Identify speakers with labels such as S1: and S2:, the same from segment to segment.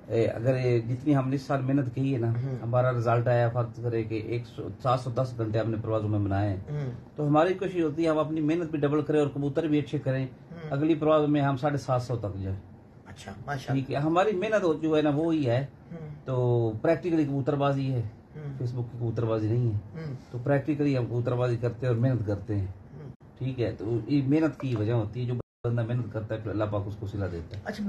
S1: अगर ये जितनी हमने इस साल मेहनत की है ना, हमारा रिजल्ट आया फर्ज करे कि 710 घंटे हमने परवाजों में बनाए हैं, तो हमारी कोशिश होती है हम अपनी मेहनत भी डबल करें और कबूतर भी अच्छे करें, अगली परवाज में हम 750 तक जाए।
S2: अच्छा, माशाल्लाह।
S1: ठीक है, हमारी मेहनत जो है ना वो ही है। तो प्रैक्टिकली कबूतरबाजी है, फेसबुक की कबूतरबाजी नहीं है। तो प्रैक्टिकली हम कबूतरबाजी करते हैं और मेहनत करते हैं। ठीक है, तो ये मेहनत की वजह होती है, जो बंदा मेहनत करता है फिर अल्लाह पाक उसको सिला देता है।
S2: अच्छा,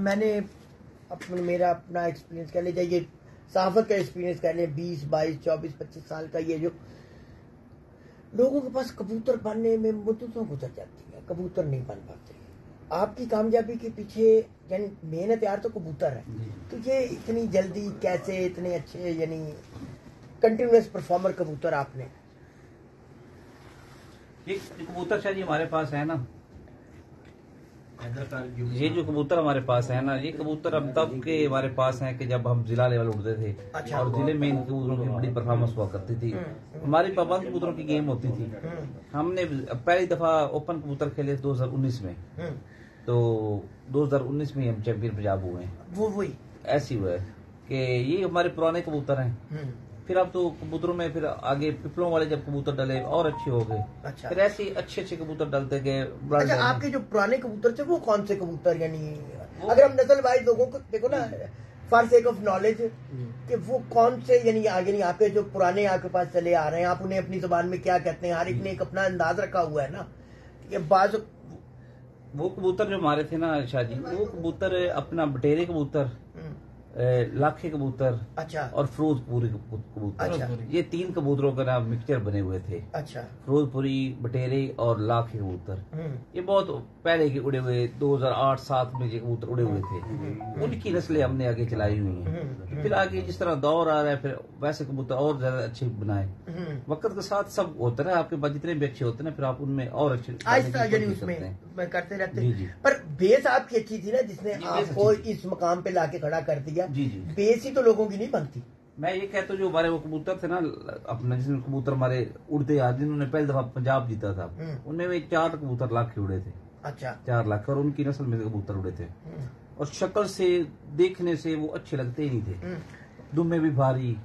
S2: मेरा अपना एक्सपीरियंस कह लीजिए, ये सहाफत का एक्सपीरियंस कह लें, 20, 22, 24, 25 साल का, ये जो लोगों के पास कबूतर बनने में मुद्दतों गुजर जाती है, कबूतर नहीं बन पाते। आपकी कामयाबी के पीछे यानी मेहनत यार तो कबूतर है, तो ये इतनी जल्दी कैसे इतने अच्छे यानी कंटिन्यूअस परफॉर्मर कबूतर आपने?
S1: ये कबूतर शायद हमारे पास है ना, ये जो कबूतर हमारे पास है ना, ये कबूतर अब तब के हमारे पास हैं कि जब हम जिला लेवल उड़ते थे। अच्छा। और जिले में इन कबूतरों की बड़ी परफॉर्मेंस हुआ करती थी। हमारी पाबंद कबूतरों की गेम होती थी। हमने पहली दफा ओपन कबूतर खेले 2019 में, तो 2019 में हम चैंपियन पंजाब हुए हैं।
S2: वो वही
S1: ऐसी हुआ है कि ये हमारे पुराने कबूतर हैं। फिर अब तो कबूतरों में फिर आगे पिपलों वाले जब कबूतर डले और अच्छे हो गए। अच्छा। फिर ऐसे अच्छे अच्छे कबूतर डलते गए।
S2: अच्छा, आपके जो पुराने कबूतर थे वो कौन से कबूतर, यानी अगर हम नस्ल वाइज लोगों को देखो ना, फॉर सेक ऑफ नॉलेज, कि वो कौन से यानी आपके जो पुराने आपके पास चले आ रहे हैं, आप उन्हें अपनी जुबान में क्या कहते हैं? हर एक ने एक अपना अंदाज रखा हुआ है ना। ये बाज
S1: वो कबूतर जो हमारे थे ना शाह जी, वो कबूतर अपना बटेरे कबूतर, लाखे कबूतर, अच्छा, और फिरोजपुरी कबूतर, अच्छा, ये 3 कबूतरों का ना मिक्सचर बने हुए थे। अच्छा, फिरोजपुरी, बटेरे और लाखे कबूतर, ये बहुत पहले के उड़े हुए 2008-7 में ये कबूतर उड़े हुए थे। उनकी नस्लें हमने आगे चलाई हुई हैं। फिर आगे जिस तरह दौर आ रहा है फिर वैसे कबूतर और ज्यादा अच्छे बनाए। वक्त के साथ सब होता है, आपके पास जितने भी अच्छे होते हैं फिर आप उनमें और अच्छे
S2: उसमें करते रहते हैं। पर बेस आपकी अच्छी थी ना, जिसने आपको इस मकाम पे लाके खड़ा कर दिया। जी जी, बेस ही तो लोगों की नहीं बनती।
S1: मैं ये कहता हूँ जो हमारे वो कबूतर थे ना, अपने जिसमें कबूतर हमारे उड़ते आज, जिन्होंने पहली दफा पंजाब जीता था, उनमें वे 4 कबूतर लाख के उड़े थे। अच्छा, 4 लाख, और उनकी नस्ल में कबूतर उड़े थे। और शक्ल से देखने से वो अच्छे लगते ही नहीं थे, दुम्बे भी भारी,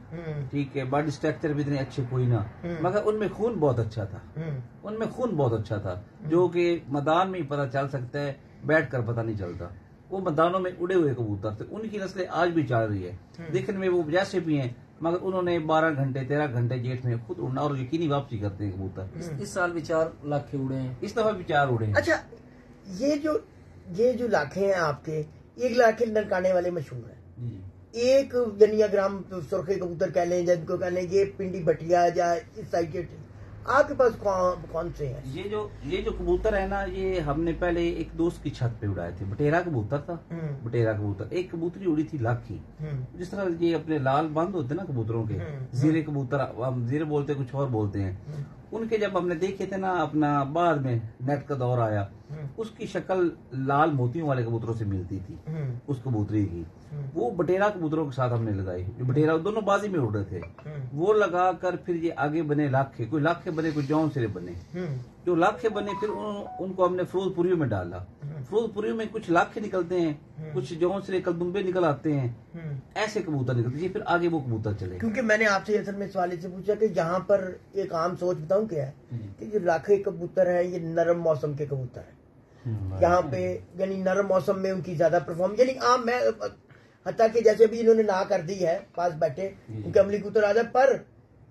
S1: ठीक है, बॉडी स्ट्रक्चर भी इतने अच्छे कोई ना, मगर उनमें खून बहुत अच्छा था। उनमें खून बहुत अच्छा था, जो कि मैदान में ही पता चल सकता है, बैठ कर पता नहीं चलता। वो मैदानों में उड़े हुए कबूतर थे, उनकी नस्लें आज भी चल रही है। देखने में वो जैसे भी हैं, मगर उन्होंने 12 घंटे 13 घंटे जेठ में खुद उड़ना और यकीनी वापसी करते हैं कबूतर।
S3: इस साल भी 4 लाख के उड़े हैं,
S1: इस दफा भी 4 उड़े हैं।
S2: अच्छा, ये जो लाखे हैं आपके, 1 लाख ननकाने वाले मशहूर है। एक यानी अगर हम सुर्खे कबूतर कह लें, जिनको कह लें, ये पिंडी भटिया या इस साइड के, आपके पास कौन से हैं?
S1: ये जो कबूतर है ना, ये हमने पहले एक दोस्त की छत पे उड़ाए थे। बटेरा कबूतर था, बटेरा कबूतर। एक कबूतरी उड़ी थी लाखी, जिस तरह ये अपने लाल बंद होते ना कबूतरों के, जीरे कबूतर, हम जीरे बोलते कुछ और बोलते हैं। उनके जब हमने देखे थे ना, अपना बाद में नेट का दौर आया, उसकी शक्ल लाल मोतियों वाले कबूतरों से मिलती थी, उस कबूतरी की। वो बटेरा कबूतरों के साथ हमने लगाई, बटेरा दोनों बाजी में उड़ रहे थे। वो लगा कर फिर ये आगे बने लाखे, कोई लाखे बने, कोई जौन सिरे बने। जो लाखे बने फिर उनको हमने फिरोजपुरियों में डाला। फिरोजपुरियों में कुछ लाखे निकलते हैं, कुछ जौन सिरे कलदुम्बे निकल आते हैं, ऐसे कबूतर निकलते हैं। फिर आगे वो कबूतर चले।
S2: क्योंकि मैंने आपसे असल में सवाल से पूछा कि यहाँ पर एक आम सोच बताऊं क्या है, कि जो लाखे कबूतर है ये नरम मौसम के कबूतर है। यहाँ पे यानी नरम मौसम में उनकी ज्यादा परफॉर्म, यानी आम मैं हत्ता कि जैसे भी इन्होंने ना कर दी है पास बैठे उनके अमली कबूतर आ जाए, पर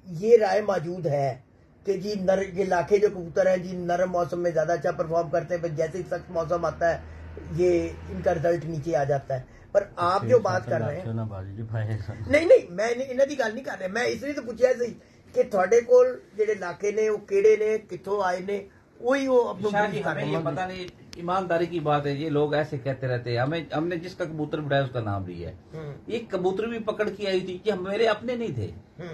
S2: ये राय मौजूद है कि जी ये लाखे जो कबूतर हैं जी नरम मौसम में ज्यादा अच्छा परफॉर्म करते हैं, जैसे सख्त मौसम आता है ये इनका रिजल्ट नीचे आ जाता है। पर आप जो बात कर रहे हैं, नहीं मैं इन्हां दी गल नहीं कर रहा, मैं इसलिए तो पूछा सही कि थोड़े कोल जेडे लाखे ने वो केड़े ने, कित्थों आए ने, वही वो
S1: अपने पता नहीं। ईमानदारी की बात है, ये लोग ऐसे कहते रहते हैं। हमने जिसका कबूतर बिठाया उसका नाम लिया है। ये कबूतरी भी पकड़ की आई थी, कि मेरे अपने नहीं थे,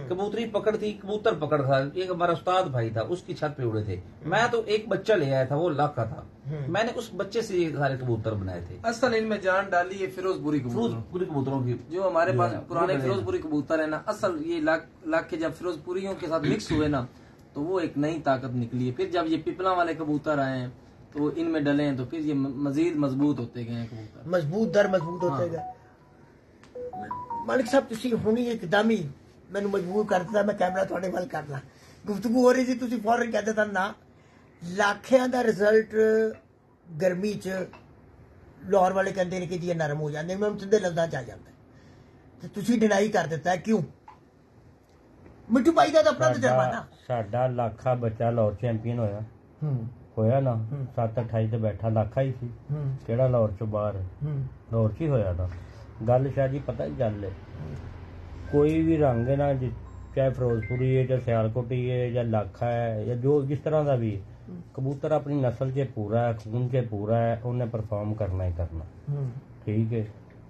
S1: कबूतरी पकड़ थी, कबूतर पकड़ था। एक हमारा उस्ताद भाई था, उसकी छत पे उड़े थे। मैं तो एक बच्चा ले आया था, वो लाखा था, मैंने उस बच्चे से ये सारे कबूतर बनाए थे।
S3: असल इनमें जान डाली है फिरोजपुरी
S1: कबूतरों की,
S3: जो हमारे पास पुराने फिरोजपुरी कबूतर है ना, असल ये लाख के जब फिरोजपुरियों के साथ मिक्स हुए ना, तो वो एक नई ताकत निकली है। फिर जब ये पिपला वाले कबूतर आए हैं तो इनमें डले हैं, तो फिर ये मजीद मजबूत होते गए हैं कबूतर,
S2: मजबूत होते गए। मालिक साहब ਤੁਸੀਂ ਹੁਣੀ ਇੱਕਦਮ ਹੀ ਮੈਨੂੰ ਮਜਬੂਰ ਕਰ ਦਿੱਤਾ ਮੈਂ ਕੈਮਰਾ ਤੁਹਾਡੇ ਵੱਲ ਕਰਨਾ ਗੁਫ਼ਤਗੂ ਹੋ ਰਹੀ ਸੀ ਤੁਸੀਂ ਫੌਰਨ ਕਹਿੰਦੇ ਤਾਂ ਨਾ ਲੱਖਿਆਂ ਦਾ ਰਿਜ਼ਲਟ ਗਰਮੀ 'ਚ ਲਾਹੌਰ ਵਾਲੇ ਕਹਿੰਦੇ ਨੇ ਕਿ ਜੀ ਇਹ ਨਰਮ ਹੋ ਜਾਂਦੇ ਮੈਂ ਸਿੱਧੇ ਲਫ਼ਜ਼ਾਂ 'ਚ ਆ ਜਾਂਦਾ ਤੇ ਤੁਸੀਂ ਡਿਨਾਈ ਕਰ ਦਿੱਤਾ ਕਿਉਂ ਮਿੱਠੂ ਭਾਈ ਦਾ ਤਾਂ ਆਪਣਾ ਤਜਰਬਾ ਨਾ
S4: ਸਾਡਾ ਲੱਖਾ ਬੱਚਾ ਲਾਹੌਰ ਚੈਂਪੀਅਨ ਹੋਇਆ ਨਾ 7-28 ਤੇ ਬੈਠਾ ਲੱਖਾ ਹੀ ਸੀ ਕਿਹੜਾ ਲਾਹੌਰ ਚੋਂ ਬਾਹਰ ਲਾਹੌਰ 'ਚ ਹੀ ਹੋਇਆ ਨਾ ਗੱਲ ਸ਼ਾਹ ਜੀ ਪਤਾ ਹੀ ਗੱਲ ਹੈ ਕੋਈ ਵੀ ਰੰਗ ਹੈ ਨਾ ਚਾਹੇ ਫਿਰੋਜ਼ਪੁਰੀ ਹੈ ਜਾਂ ਸਿਆਲਕੋਟੀ ਹੈ ਜਾਂ ਲਾਖਾ ਹੈ ਜਾਂ ਜੋ ਜਿਸ ਤਰ੍ਹਾਂ ਦਾ ਵੀ ਕਬੂਤਰ ਆਪਣੀ ਨਸਲ 'ਚ ਪੂਰਾ ਹੈ ਖੂਨ 'ਚ ਪੂਰਾ ਹੈ ਉਹਨੇ ਪਰਫਾਰਮ ਕਰਨਾ ਹੀ ਕਰਨਾ ਠੀਕ ਹੈ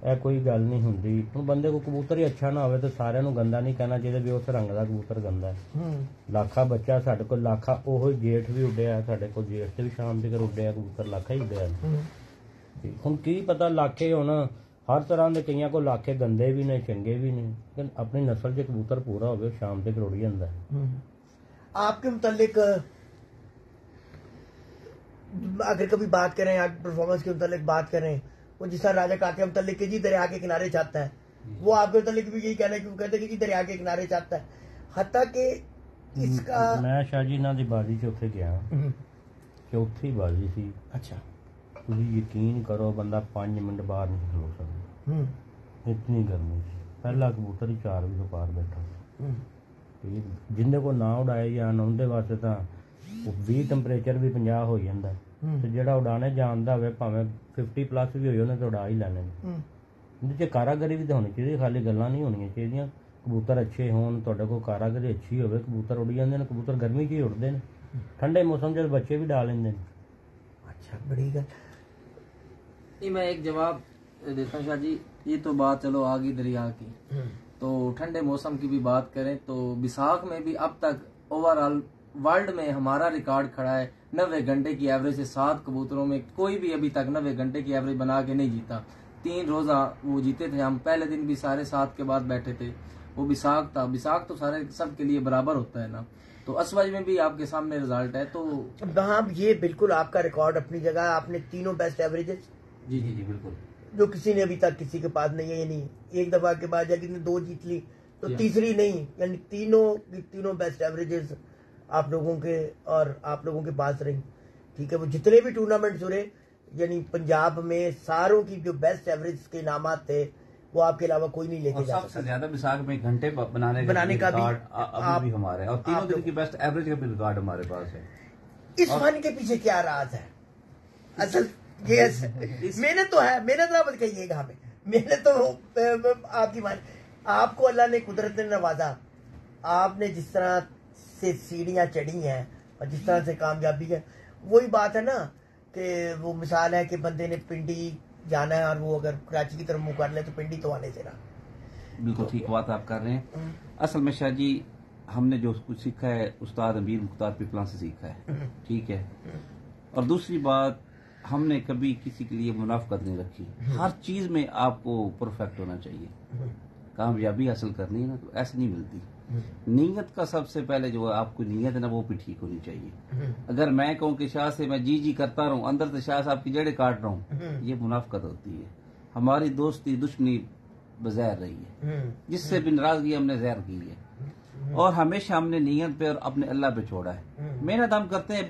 S4: ਇਹ ਕੋਈ ਗੱਲ ਨਹੀਂ ਹੁੰਦੀ ਹੁਣ ਬੰਦੇ ਕੋ ਕਬੂਤਰ ਹੀ ਅੱਛਾ ਨਾ ਹੋਵੇ ਤਾਂ ਸਾਰਿਆਂ ਨੂੰ ਗੰਦਾ ਨਹੀਂ ਕਹਿਣਾ ਚਾਹੀਦਾ ਵੀ ਉਸ ਰੰਗ ਦਾ ਕਬੂਤਰ ਗੰਦਾ ਹੈ ਲੱਖਾ ਬੱਚਾ ਸਾਡੇ ਕੋਲ ਲੱਖਾ ਉਹ ਜੇਠ ਵੀ ਉੱਡਿਆ ਸਾਡੇ ਕੋਲ ਜੇਠ ਤੇ ਵੀ ਸ਼ਾਮ ਤੱਕ ਉੱਡਿਆ ਕਬੂਤਰ ਲੱਖਾ ਹੀ ਉੱਡਿਆ ਹੁਣ ਕੀ ਪਤਾ ਲਾਖੇ ਹੁਣ ਹਰ ਤਰ੍ਹਾਂ ਦੇ ਕਈਆਂ ਕੋਲ ਲਾਖੇ ਗੰਦੇ ਵੀ ਨੇ ਚੰਗੇ भी नहीं लेकिन अपनी नस्ल के कबूतर पूरा हो शाम तक उड़ जाता है
S2: आपके मुतालिक अगर कभी बात करें आप परफॉर्मेंस के मुतालिक बात करें वो जिस तरह राजा काके मुतालिक के जी दरिया के किनारे चाहता है वो आपके मुतालिक भी यही कहना है कि वो कहते हैं कि जी दरिया के किनारे चाहता है हत्ता के इसका
S4: मैं शाह जी इन्हां दी बाजी च उत्थे गया चौथी बाजी सी
S2: अच्छा
S4: ਤੁਸੀਂ ਯਕੀਨ ਕਰੋ ਬੰਦਾ 5 ਮਿੰਟ ਬਾਹਰ ਨਹੀਂ ਖਲੋ ਸਕਦਾ ਇਤਨੀ ਗਰਮੀ ਸੀ ਪਹਿਲਾ ਕਬੂਤਰ ਹੀ 4 ਵਜੇ ਤੋਂ ਪਾਰ ਬੈਠਾ ਜਿੰਦੇ ਕੋ ਨਾ ਉਡਾਏ ਜਾਣ ਉਹਦੇ ਵਾਸਤੇ ਤਾਂ 20 ਟੈਂਪਰੇਚਰ ਵੀ 50 ਹੋ ਜਾਂਦਾ ਤੇ ਜਿਹੜਾ ਉਡਾਣੇ ਜਾਣਦਾ ਹੋਵੇ ਭਾਵੇਂ 50 ਪਲੱਸ ਵੀ ਹੋਏ ਉਹਨੇ ਤਾਂ ਉਡਾ ਹੀ ਲੈਣੇ ਨੇ ਇਹਦੇ 'ਚ ਕਾਰਾਗਰੀ ਵੀ ਤਾਂ ਹੋਣੀ ਚਾਹੀਦੀ ਖਾਲੀ ਗੱਲਾਂ ਨਹੀਂ ਹੋਣੀਆਂ ਚਾਹੀਦੀਆਂ ਕਬੂਤਰ ਅੱਛੇ ਹੋਣ ਤੁਹਾਡੇ ਕੋਲ ਕਾਰਾਗਰੀ ਅੱਛੀ ਹੋਵੇ ਕਬੂਤਰ ਉੱਡ ਜਾਂਦੇ ਨੇ ਕਬੂਤਰ ਗਰਮੀ 'ਚ ਹੀ ਉੱਡਦੇ ਨੇ ਠੰਡੇ ਮੌਸਮ 'ਚ ਬੱਚੇ ਵੀ ਡਾਲ ਲੈਂਦੇ ਨੇ
S2: अच्छा बड़ी गल
S3: मैं एक जवाब देता हूँ शाह जी ये तो बात चलो आ गई दरिया की तो ठंडे मौसम की भी बात करें तो विशाख में भी अब तक ओवरऑल वर्ल्ड में हमारा रिकॉर्ड खड़ा है 90 घंटे की एवरेज से 7 कबूतरों में कोई भी अभी तक 90 घंटे की एवरेज बना के नहीं जीता 3 रोजा वो जीते थे हम पहले दिन भी सारे 7 के बाद बैठे थे वो विशाख था विशाख तो सारे सब के लिए बराबर होता है ना तो असवाज में भी आपके सामने रिजल्ट है तो
S2: हाँ ये बिल्कुल आपका रिकॉर्ड अपनी जगह आपने तीनों बेस्ट एवरेजेस
S1: जी जी जी बिल्कुल
S2: जो किसी ने अभी तक किसी के पास नहीं है यानी एक दफा के बाद या किसी ने 2 जीत ली तो तीसरी नहीं यानी तीनों बेस्ट एवरेजेस आप लोगों के और आप लोगों के पास रही ठीक है वो जितने भी टूर्नामेंट्स हुए यानी पंजाब में सारों की जो बेस्ट एवरेज के इनामात थे वो आपके अलावा कोई नहीं लेके जा सकता
S1: सबसे ज्यादा विशाख में घंटे बनाने का भी हमारे और तीनों दिन की बेस्ट एवरेज का भी रिकॉर्ड हमारे पास है
S2: इस फन के पीछे क्या राज है असल ये मेहनत तो है मेहनत ना मत कहिए कहाँ पे मेहनत तो आपकी मान आपको अल्लाह ने कुदरत ने नवाजा आपने जिस तरह से सीढ़ियां चढ़ी हैं और जिस तरह से कामयाबी है वही बात है ना कि वो मिसाल है कि बंदे ने पिंडी जाना है और वो अगर कराची की तरफ मुंह कर ले तो पिंडी तो आने से ना
S1: बिल्कुल ठीक बात आप कर रहे हैं असल में शाह जी हमने जो कुछ सीखा है उस्ताद अमीर मुख्तार पिपला से सीखा है ठीक है और दूसरी बात हमने कभी किसी के लिए मुनाफकत नहीं रखी हर चीज में आपको परफेक्ट होना चाहिए कामयाबी हासिल करनी है ना तो ऐसे नहीं मिलती नीयत का सबसे पहले जो है आपको नीयत है ना वो भी ठीक होनी चाहिए अगर मैं कहूँ कि शाह से मैं जी करता रहूं अंदर से शाह साहब की जड़ें काट रहा हूँ ये मुनाफकत होती है हमारी दोस्ती दुश्मनी बज़ैर रही है जिससे भी नाराजगी हमने ज़हर की है और हमेशा हमने नीयत पे और अपने अल्लाह पे छोड़ा है मेहनत हम करते हैं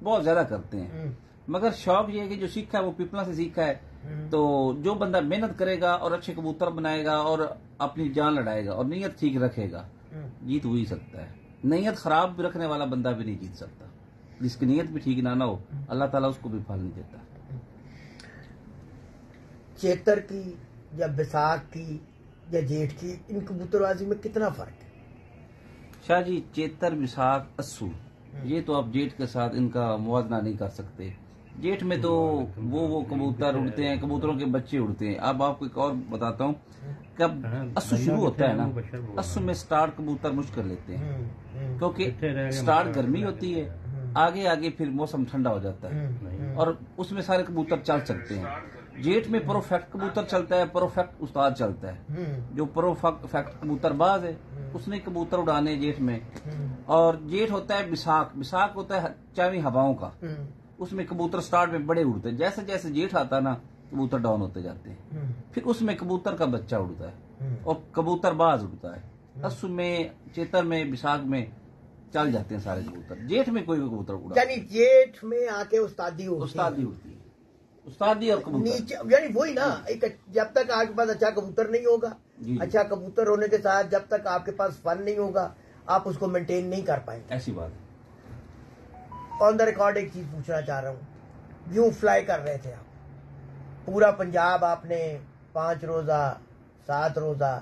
S1: बहुत ज्यादा करते हैं मगर शौक ये है कि जो सीखा है वो पिपला से सीखा है तो जो बंदा मेहनत करेगा और अच्छे कबूतर बनाएगा और अपनी जान लड़ाएगा और नीयत ठीक रखेगा जीत हो ही सकता है नीयत खराब भी रखने वाला बंदा भी नहीं जीत सकता जिसकी नीयत भी ठीक ना हो अल्लाह ताला उसको भी फल नहीं देता
S2: चेतर की या बैसाख की या जेठ की इन कबूतरबाजी में कितना फर्क है
S1: शाह जी चेतर विशाख अस्सू ये तो आप जेठ के साथ इनका मुवाजना नहीं कर सकते जेठ में तो वो कबूतर उड़ते हैं कबूतरों के बच्चे उड़ते हैं अब आपको एक और बताता हूँ कब अस्सू शुरू होता है ना अस्सू में स्टार्ट कबूतर मुश्किल लेते हैं क्योंकि स्टार्ट गर्मी होती है आगे आगे फिर मौसम ठंडा हो जाता है और उसमें सारे कबूतर चल सकते हैं जेठ में परफेक्ट कबूतर चलता है परफेक्ट उस्ताद चलता है जो परफेक्ट कबूतरबाज है उसने कबूतर उड़ाने जेठ में और जेठ होता है विशाख होता है चावी हवाओं का उसमें कबूतर स्टार्ट में बड़े उड़ते हैं जैसे जैसे जेठ आता ना कबूतर डाउन होते जाते हैं फिर उसमें कबूतर का बच्चा उड़ता है और कबूतरबाज उड़ता है। असु में, चेतर में, विशाख में चल जाते हैं सारे कबूतर। जेठ में कोई भी कबूतर उड़ा,
S2: यानी जेठ में आके उस्तादी
S1: उड़ती है, उस्तादी और कबूतर
S2: नीचे, यानी वही ना, एक जब तक आपके पास अच्छा कबूतर नहीं होगा, अच्छा कबूतर होने के साथ जब तक आपके पास फन नहीं होगा, आप उसको मेंटेन नहीं कर पाएंगे।
S1: ऐसी बात है।
S2: ऑन द रिकॉर्ड एक चीज पूछना चाह रहा हूँ, यूं फ्लाई कर रहे थे आप पूरा पंजाब, आपने 5 रोजा 7 रोजा,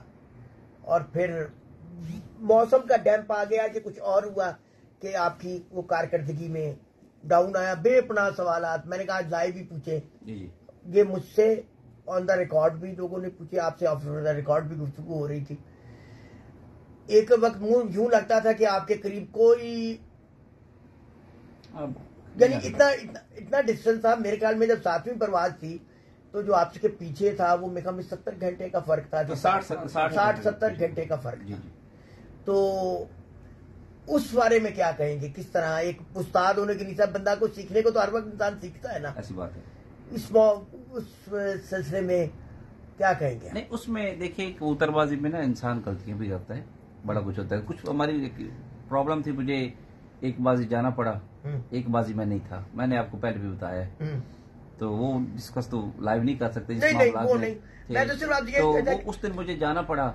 S2: और फिर मौसम का डैम्प आ गया कि कुछ और हुआ कि आपकी वो कारकर्दगी में डाउन आया। बेपनाह सवालात मैंने कहा लाइव भी पूछे, ये मुझसे ऑन द रिकॉर्ड भी लोगों ने पूछे, आपसे ऑफ द रिकॉर्ड भी गुफ्तगू हो रही थी। एक वक्त मुंह यूं लगता था कि आपके करीब कोई, यानी इतना डिस्टेंस था। मेरे ख्याल में जब 7वीं परवाज थी तो जो आपके पीछे था वो मेरे ख्याल में 70 घंटे का फर्क था, 60-70 घंटे का फर्क था। तो उस बारे में क्या कहेंगे, किस तरह एक उस्ताद होने के नीचे बंदा को सीखने को तो हर वक्त इंसान सीखता है ना,
S1: ऐसी बात है।
S2: उस सिलसिले में क्या कहेंगे?
S1: नहीं, उसमें देखिए कबूतरबाजी में ना इंसान गलतियां भी करता है, बड़ा कुछ होता है। कुछ हमारी प्रॉब्लम थी, मुझे एक बाजी जाना पड़ा, एक बाजी में नहीं था, मैंने आपको पहले भी बताया है, तो वो डिस्कस तो लाइव नहीं कर सकते।
S2: मैं तो सिर्फ
S1: वो उस दिन मुझे जाना पड़ा,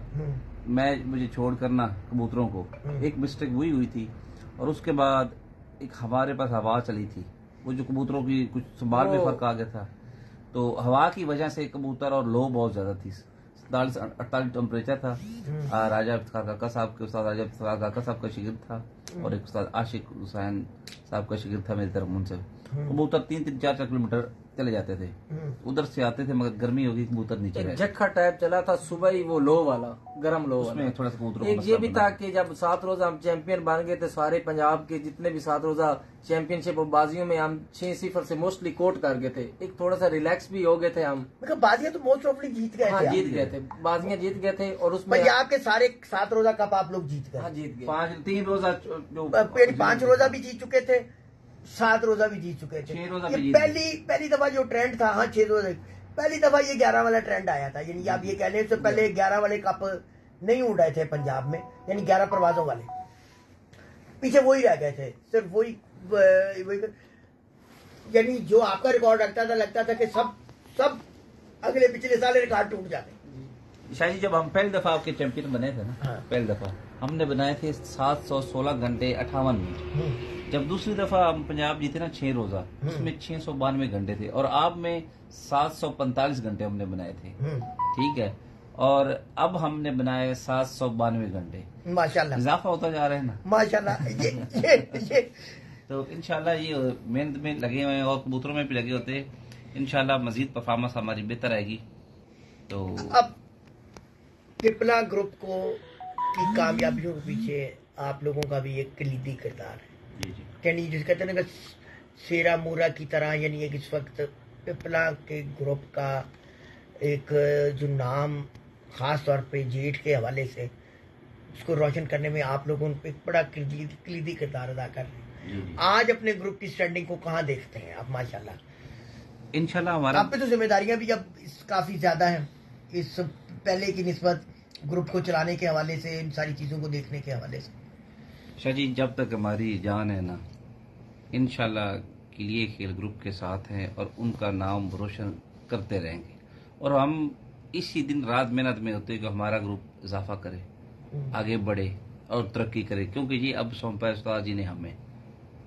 S1: मुझे छोड़ करना कबूतरों को, एक मिस्टेक हुई थी। और उसके बाद एक हमारे पास हवा चली थी, वो जो कबूतरों की कुछ संभाल में फर्क आ गया था, तो हवा की वजह से कबूतर और लो बहुत ज्यादा थी, 47-48 टेम्परेचर था। राजा इफ्तिखार काका साहब के, उस्ताद राजा इफ्तिखार काका साहब का शिगिर्द था, और एक उस्ताद आशिक हुसैन साहब का शिगिर्द था मेरी तरफ। उनसे कबूतर 3-4 किलोमीटर चले जाते थे, उधर से आते थे, मगर गर्मी होगी कबूतर नीचे रहे।
S3: झटका टाइप चला था सुबह ही, वो लो वाला, गरम लो वाला।
S1: उसमें थोड़ा सा कबूतर
S3: एक ये भी था कि जब 7 रोजा हम चैंपियन बन गए थे, सारे पंजाब के जितने भी 7 रोजा चैंपियनशिप बाजियों में हम 6-0 से मोस्टली कोट कर गए थे। एक थोड़ा सा रिलैक्स भी हो गए थे हम,
S2: बाजियां तो मोस्ट ऑफली जीत गए।
S3: हाँ, जीत गए थे, बाजियां जीत गए थे। और उसमें
S2: पंजाब के सारे 7 रोजा कप आप लोग जीत गए।
S3: हाँ, जीत गए।
S1: 3 रोजा जो
S2: 5 रोजा भी जीत चुके थे, 7 रोजा भी जीत चुके थे। पहली दफा जो ट्रेंड था, हाँ 6 रोजा, पहली दफा ये 11 वाला ट्रेंड आया था। यानी आप ये कह लें उससे पहले 11 वाले कप नहीं उड़ रहे थे पंजाब में, यानी 11 परवाजों वाले पीछे वही रह गए थे, सिर्फ वही। यानी जो आपका रिकॉर्ड रखता था, लगता था कि सब अगले पिछले साल रिकॉर्ड टूट जाते।
S1: शायद जब हम पहली दफा आपके चैंपियन बने थे ना,
S2: हाँ।
S1: पहली दफा हमने बनाए थे 716 घंटे 58 मिनट। जब दूसरी दफा हम पंजाब जीते ना 6 रोजा, उसमें 692 घंटे थे, और आप में 745 घंटे हमने बनाए थे, ठीक है। और अब हमने बनाए 792 घंटे,
S2: माशाल्लाह
S1: इजाफा होता जा रहा है ना,
S2: माशाल्लाह। ये
S1: तो इंशाल्लाह ये मेहनत में लगे हुए हैं, और कबूतरों में भी लगे होते हैं। इंशाल्लाह मजीद परफॉर्मेंस हमारी बेहतर आएगी। तो
S2: अब पिपला ग्रुप को की कामयाबियों के पीछे आप लोगों का भी एक कलीदी किरदार है, यानी जिस कहते हैं ना शेरा मूरा की तरह। यानी एक इस वक्त पिपला के ग्रुप का एक जो नाम खास तौर पे जेठ के हवाले से उसको रोशन करने में आप लोगों ने एक बड़ा कलीदी किरदार अदा कर रहे हैं। आज अपने ग्रुप की स्टैंडिंग को कहाँ देखते हैं आप? माशाल्लाह
S1: इंशाल्लाह हमारा
S2: आप पे तो जिम्मेदारियां भी अब काफी ज्यादा हैं, इस पहले की निस्बत ग्रुप को चलाने के हवाले से, इन सारी चीजों को देखने के हवाले से।
S1: शाजी जब तक हमारी जान है ना, इंशाल्लाह किलिए खेल ग्रुप के साथ हैं और उनका नाम रोशन करते रहेंगे। और हम इसी दिन रात मेहनत में होते हैं कि हमारा ग्रुप इजाफा करे, आगे बढ़े और तरक्की करे, क्योंकि ये अब सौंपा है उस्ताद जी ने हमें,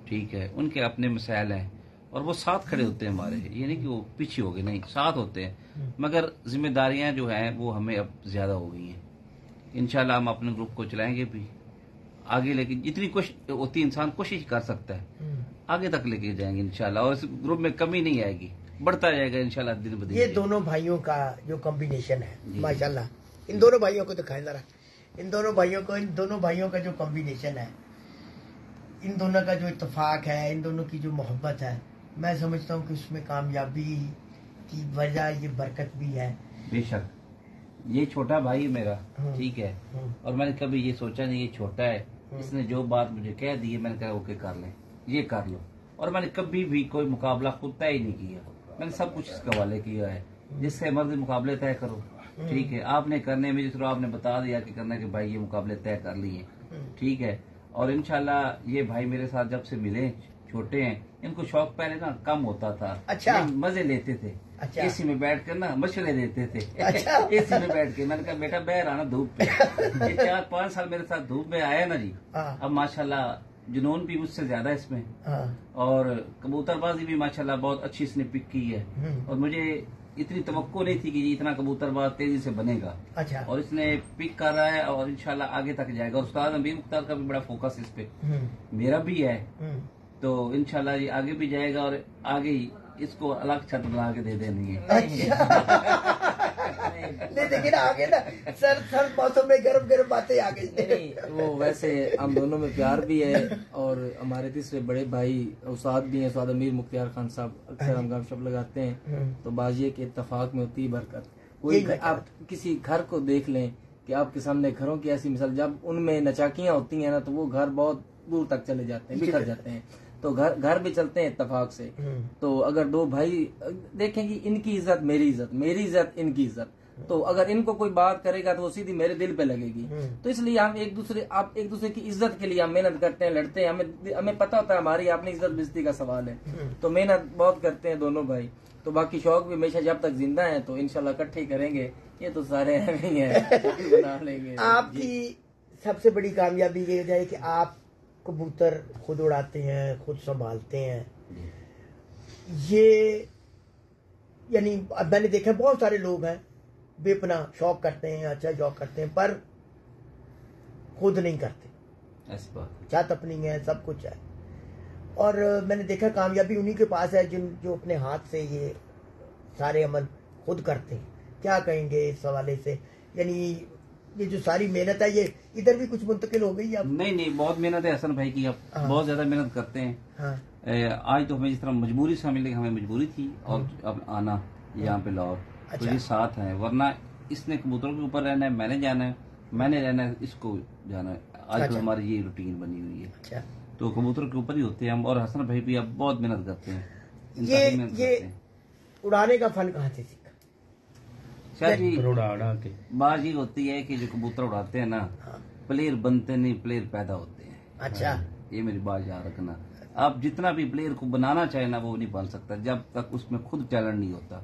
S1: ठीक है। उनके अपने मसाइल हैं और वो साथ खड़े होते हैं हमारे, ये नहीं कि वो पीछे हो गए, नहीं, साथ होते हैं। मगर जिम्मेदारियां जो हैं वो हमें अब ज्यादा हो गई हैं। इंशाल्लाह हम अपने ग्रुप को चलाएंगे भी आगे, लेकिन जितनी कोशिश होती इंसान कोशिश कर सकता है, आगे तक लेके जाएंगे इंशाल्लाह। और इस ग्रुप में कमी नहीं आएगी, बढ़ता जाएगा इंशाल्लाह दिन ब दिन।
S2: ये दोनों भाइयों का जो कॉम्बिनेशन है माशाल्लाह, इन दोनों भाइयों को दिखाएं जरा, इन दोनों भाइयों का जो कॉम्बिनेशन है, इन दोनों का जो इत्तेफाक है, इन दोनों की जो मोहब्बत है, मैं समझता हूँ कि उसमें कामयाबी की वजह ये बरकत भी है।
S1: बेशक ये छोटा भाई मेरा, ठीक है, और मैंने कभी ये सोचा नहीं ये छोटा है, इसने जो बात मुझे कह दी है मैंने कहा ओके कर ले, ये कर लो। और मैंने कभी भी कोई मुकाबला खुद तय नहीं किया, मैंने सब कुछ इसके हवाले किया है, जिससे मर्जी मुकाबले तय करो, ठीक है, आपने करने में जिस तरह आपने बता दिया कि करना कि भाई ये मुकाबले तय कर लिए, ठीक है। और इंशाल्लाह ये भाई मेरे साथ जब से मिले, छोटे हैं, इनको शौक पहले ना कम होता था।
S2: अच्छा।
S1: मजे लेते थे।
S2: अच्छा।
S1: एसी में बैठ कर ना मशवरे देते थे।
S2: अच्छा।
S1: एसी में बैठ के मैंने कहा बेटा बहर आना धूप पे। ये 4-5 साल मेरे साथ धूप में आया ना जी। अब माशाल्लाह जुनून भी मुझसे ज्यादा इसमें, और कबूतरबाजी भी माशाल्लाह बहुत अच्छी इसने पिक की है। और मुझे इतनी तवक्को नहीं थी कि ये इतना कबूतरबाज तेजी से बनेगा।
S2: अच्छा।
S1: और इसने पिक कर रहा है और इंशाल्लाह आगे तक जाएगा। और उस्ताद अमीर मुख्तार का भी बड़ा फोकस इस पे, मेरा भी है। तो इंशाल्लाह ये आगे भी जाएगा और आगे ही इसको अलग छत बना के दे देनी है।
S2: नहीं देखिए ना आगे ना सर्द मौसम में गर्म गर्म बातें आ गई।
S3: नहीं वो वैसे हम दोनों में प्यार भी है, और हमारे तीसरे बड़े भाई उस्ताद भी हैं, उस्ताद अमीर मुख्तार खान साहब, अक्सर हम गपशप लगाते हैं। तो बाजी के इत्तेफाक में होती है बरकत। कोई आप किसी घर को देख लें कि आपके सामने घरों की ऐसी मिसाल, जब उनमें नचाकियां होती हैं ना तो वो घर बहुत दूर तक चले जाते हैं, बिखर जाते हैं। तो घर भी चलते हैं इत्तेफाक से। तो अगर दो भाई देखेंगे, इनकी इज्जत मेरी इज्जत, मेरी इज्जत इनकी इज्जत, तो अगर इनको कोई बात करेगा तो वो सीधी मेरे दिल पे लगेगी। तो इसलिए हम एक दूसरे की इज्जत के लिए हम मेहनत करते हैं, लड़ते हैं। हमें पता होता है हमारी अपनी इज्जत बेइज्जती का सवाल है, तो मेहनत बहुत करते हैं दोनों भाई। तो बाकी शौक भी हमेशा जब तक जिंदा है तो इंशाल्लाह इकट्ठे ही करेंगे। ये तो सारे ही हैं, बना लेंगे।
S2: आपकी सबसे बड़ी कामयाबी ये हो जाए कि आप कबूतर खुद उड़ाते हैं, खुद संभालते हैं। ये यानी मैंने देखा बहुत सारे लोग हैं बेपना शौक करते हैं, अच्छा शौक करते हैं, पर खुद नहीं करते।
S1: ऐसी बात
S2: छत अपनी है, सब कुछ है। और मैंने देखा कामयाबी उन्हीं के पास है जो अपने हाथ से ये सारे अमल खुद करते हैं। क्या कहेंगे इस हवाले से? यानी ये जो सारी मेहनत है ये इधर भी कुछ मुंतकिल हो गई अब?
S1: नहीं, बहुत मेहनत है हसन भाई की। अब बहुत ज्यादा मेहनत करते हैं। आज तो हमें जिस तरह मजबूरी से मिले, हमें मजबूरी थी और अब आना यहाँ पे लाहौर। अच्छा। तो ये साथ है, वरना इसने कबूतरों के ऊपर रहना है, मैंने जाना है, मैंने रहना है, इसको जाना है। आज अच्छा। तो हमारी ये रूटीन बनी हुई है। अच्छा। तो कबूतरों के ऊपर ही होते हैं हम। और हसन भाई भी अब बहुत मेहनत करते हैं।
S2: ये उड़ाने का फन कहाँ से सीखा?
S1: शायद जी बात ये होती है कि जो कबूतर उड़ाते हैं ना, प्लेयर बनते नहीं, प्लेयर पैदा होते हैं।
S2: अच्छा।
S1: ये मेरी बात याद रखना। आप जितना भी प्लेयर को बनाना चाहे ना, वो नहीं बन सकता जब तक उसमें खुद टैलेंट नहीं होता।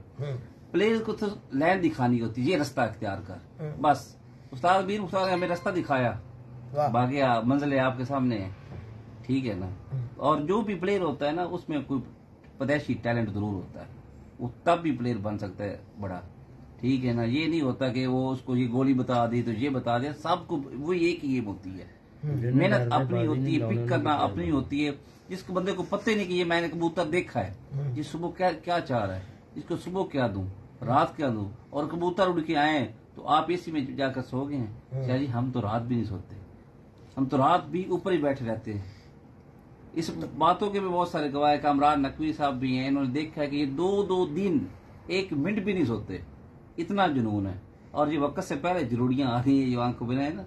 S1: प्लेयर को तो लाइन दिखानी होती है, ये रास्ता अख्तियार कर, बस। उस्ताद अमीर मुख्तार ने हमें रास्ता दिखाया, बाकी मंजिल आपके सामने है, ठीक है ना। और जो भी प्लेयर होता है ना, उसमें कोई पैदाइशी टैलेंट जरूर होता है, वो तब भी प्लेयर बन सकता है बड़ा, ठीक है ना। ये नहीं होता कि वो उसको ये गोली बता दी तो ये बता दिया, सबको वो एक ही होती है। मेहनत अपनी होती है, पिक करना अपनी होती है। जिसको बंदे को पता ही नहीं कि ये मैंने कबूतर देखा है, ये सुबह क्या चाह रहा है, इसको सुबह क्या दूं, रात क्या दूं, और कबूतर उड़ के आए तो आप इसी में जाकर सो गए हैं। शाह जी हम तो रात भी नहीं सोते, हम तो रात भी ऊपर ही बैठे रहते हैं। इस बातों के भी बहुत सारे गवाह, कामरान नकवी साहब भी हैं, इन्होंने देखा है कि ये 2-2 दिन 1 मिनट भी नहीं सोते, इतना जुनून है। और ये वक्त से पहले जरूरियां आ रही है, जो आंखों बिना है ना,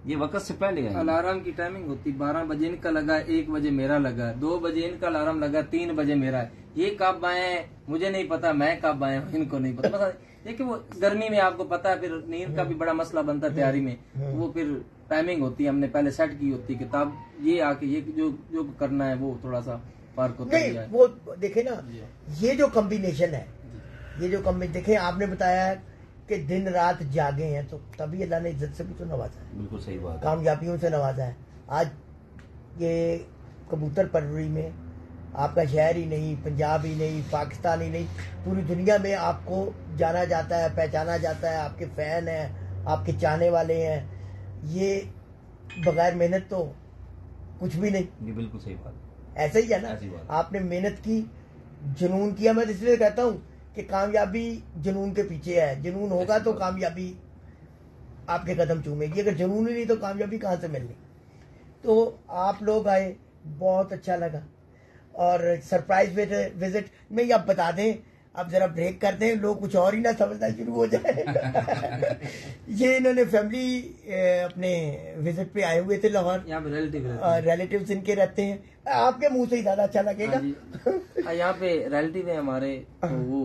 S1: ये वक्त से पहले है।
S3: अलार्म की टाइमिंग होती 12 बजे इनका लगा, 1 बजे मेरा लगा, 2 बजे इनका अलार्म लगा, 3 बजे मेरा है। ये कब आए मुझे नहीं पता, मैं कब आया इनको नहीं पता। देखिए वो गर्मी में आपको पता है, फिर नींद का भी बड़ा मसला बनता है तैयारी में। वो फिर टाइमिंग होती है, हमने पहले सेट की होती है किताब, ये आके ये जो करना है वो थोड़ा सा पार्क होता है।
S2: वो देखे ना, ये जो कॉम्बिनेशन है, ये जो देखे आपने बताया कि दिन रात जागे हैं, तो तभी अल्लाह ने इज्जत से भी तो नवाजा है।
S1: बिल्कुल सही बात,
S2: कामयाबियों से नवाजा है। आज ये कबूतर परवरी में आपका शहर ही नहीं, पंजाब ही नहीं, पाकिस्तान ही नहीं, पूरी दुनिया में आपको जाना जाता है, पहचाना जाता है। आपके फैन हैं, आपके चाहने वाले हैं। ये बगैर मेहनत तो कुछ भी नहीं।
S1: बिल्कुल सही बात,
S2: ऐसा ही है ना। आपने मेहनत की, जुनून किया। मैं इसलिए कहता हूँ कि कामयाबी जुनून के पीछे है। जुनून होगा तो कामयाबी आपके कदम चूमेगी, अगर जुनून ही नहीं तो कामयाबी कहाँ से मिलनी। तो आप लोग आए, बहुत अच्छा लगा। और सरप्राइज विजिट में आप बता दें, अब जरा ब्रेक करते हैं, लोग कुछ और ही ना समझना शुरू हो जाए। ये इन्होंने फैमिली अपने विजिट पे आए हुए थे लाहौर,
S3: यहाँ पे
S2: रिलेटिव्स इनके रहते हैं। आपके मुंह से ही ज्यादा अच्छा लगेगा।
S3: यहाँ पे रिलेटिव है हमारे, तो वो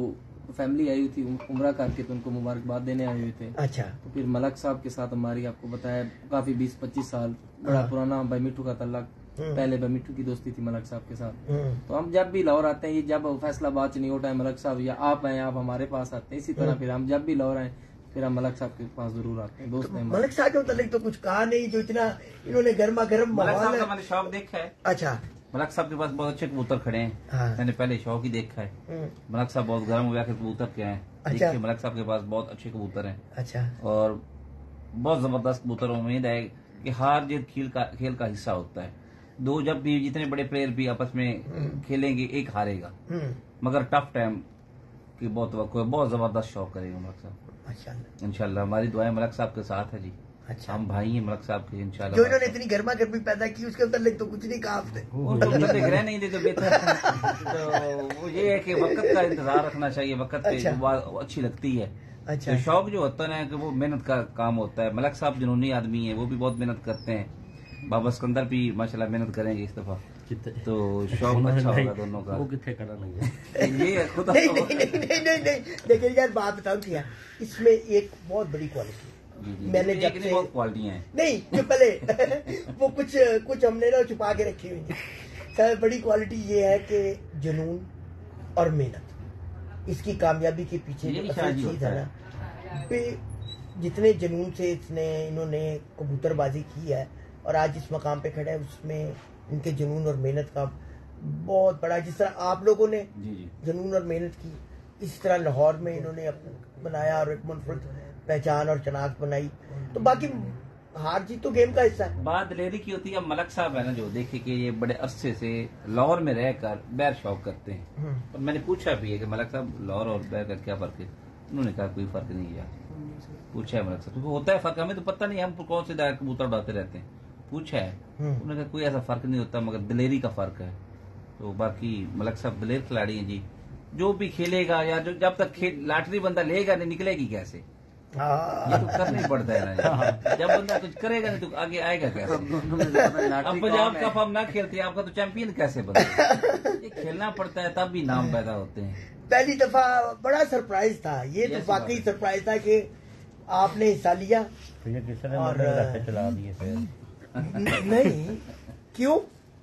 S3: फैमिली आई हुई थी उम्रा करके, तो उनको मुबारकबाद देने आए हुए थे।
S2: अच्छा।
S3: तो फिर मलक साहब के साथ हमारी, आपको बताया, काफी 20-25 साल बड़ा पुराना भाई मिट्टू का तल्लक, पहले भाई मिट्टू की दोस्ती थी मलक साहब के साथ। तो हम जब भी लाहौर आते हैं, ये जब फैसलाबाद च नहीं होता है मलक साहब या आप आए, आप हमारे पास आते हैं, इसी तरह फिर हम जब भी लाहौर आए फिर हम मलक साहब के पास जरूर आते हैं। दोस्त हैं
S2: मलक साहब के मतलब तो कुछ कहा नहीं, जो इतना इन्होंने गर्मा गर्म
S1: मलक साहब
S2: माहौल
S1: का मैंने शौक देखा है।
S2: अच्छा।
S1: मलक साहब के पास बहुत अच्छे कबूतर खड़े हैं।
S2: हाँ।
S1: मैंने पहले शौक ही देखा है। मलक साहब बहुत गर्म हुआ के कबूतर के हैं।
S2: अच्छा।
S1: देखिए मलक साहब के पास बहुत अच्छे कबूतर हैं।
S2: अच्छा।
S1: और बहुत जबरदस्त कबूतर। उम्मीद है कि हार जीत खेल का हिस्सा होता है। दो जब भी जितने बड़े प्लेयर भी आपस में खेलेंगे, एक हारेगा, मगर टफ टाइम की बहुत वक्त है। बहुत जबरदस्त शौक करेंगे मलक साहब। इंशाल्लाह हमारी दुआएं मलक साहब के साथ है जी।
S2: अच्छा।
S1: हम भाई हैं मलक साहब के इंशाल्लाह।
S2: जो इन्होंने इतनी गर्मा गर्मी पैदा की, उसके मतलब तो कुछ नहीं कहा आपने।
S1: दिख रहे नहीं थे तो बेहतर। तो वो ये है कि वक्त का इंतजार रखना चाहिए, वक्त पे
S2: अच्छा।
S1: जो बात अच्छी लगती है।
S2: अच्छा।
S1: तो शौक जो होता है ना कि वो मेहनत का काम होता है। मलक साहब जुनूनी आदमी है, वो भी बहुत मेहनत करते हैं। बाबा सिकंदर भी माशाल्लाह मेहनत करेंगे इस दफा। तो शौक अच्छा होगा दोनों का।
S4: वो कितने करा नहीं
S1: ये खुद
S2: नहीं। देखिए यार, बात बताऊं क्या, इसमें एक बहुत बड़ी क्वालिटी मैंने जब से
S1: बहुत क्वालिटियां हैं।
S2: नहीं, जो पहले वो कुछ हमने ना छुपा के रखी हुई है। सबसे बड़ी क्वालिटी ये है कि जुनून और मेहनत, इसकी कामयाबी के पीछे जो असल चीज है ना, जितने जुनून से इन्होंने कबूतरबाजी की है और आज इस मकाम पे खड़े हैं, उसमें इनके जुनून और मेहनत का बहुत बड़ा, जिस तरह आप लोगों ने जुनून और मेहनत की, इस तरह लाहौर में इन्होंने बनाया और एक मुनफरद पहचान और शनाख्त बनाई। तो बाकी हार जीत तो गेम का हिस्सा है।
S1: बात दिलेरी की होती है। मलक साहब है ना, जो देखे कि ये बड़े अरसे से लाहौर में रहकर बैर शौक करते हैं। और मैंने पूछा भी है कि मलक साहब लाहौर और बैर का क्या फर्क है। उन्होंने कहा कोई फर्क नहीं है। पूछा है मलक साहब, तो होता है फर्क, हमें तो पता नहीं, हम कौन से दायर कबूतर उड़ाते रहते हैं। पूछा है, उन्होंने कहा कोई ऐसा फर्क नहीं होता, मगर दिलेरी का फर्क है। तो बाकी मलक साहब दिलेर खिलाड़ी हैं जी। जो भी खेलेगा या जो जब तक लॉटरी बंदा लेगा नहीं, निकलेगी कैसे, ये तो करना ही पड़ता है ना। जब बंदा कुछ करेगा नहीं तो आगे आएगा कैसे। अब पंजाब कप हम ना खेलते, आपका तो चैंपियन कैसे बनेगा। ये खेलना पड़ता है, तब भी नाम पैदा होते हैं।
S2: पहली दफा बड़ा सरप्राइज था ये, तो वाकई सरप्राइज था कि आपने हिस्सा लिया।
S4: तो ये किसी ने और चला दिए फिर
S2: नहीं, क्यों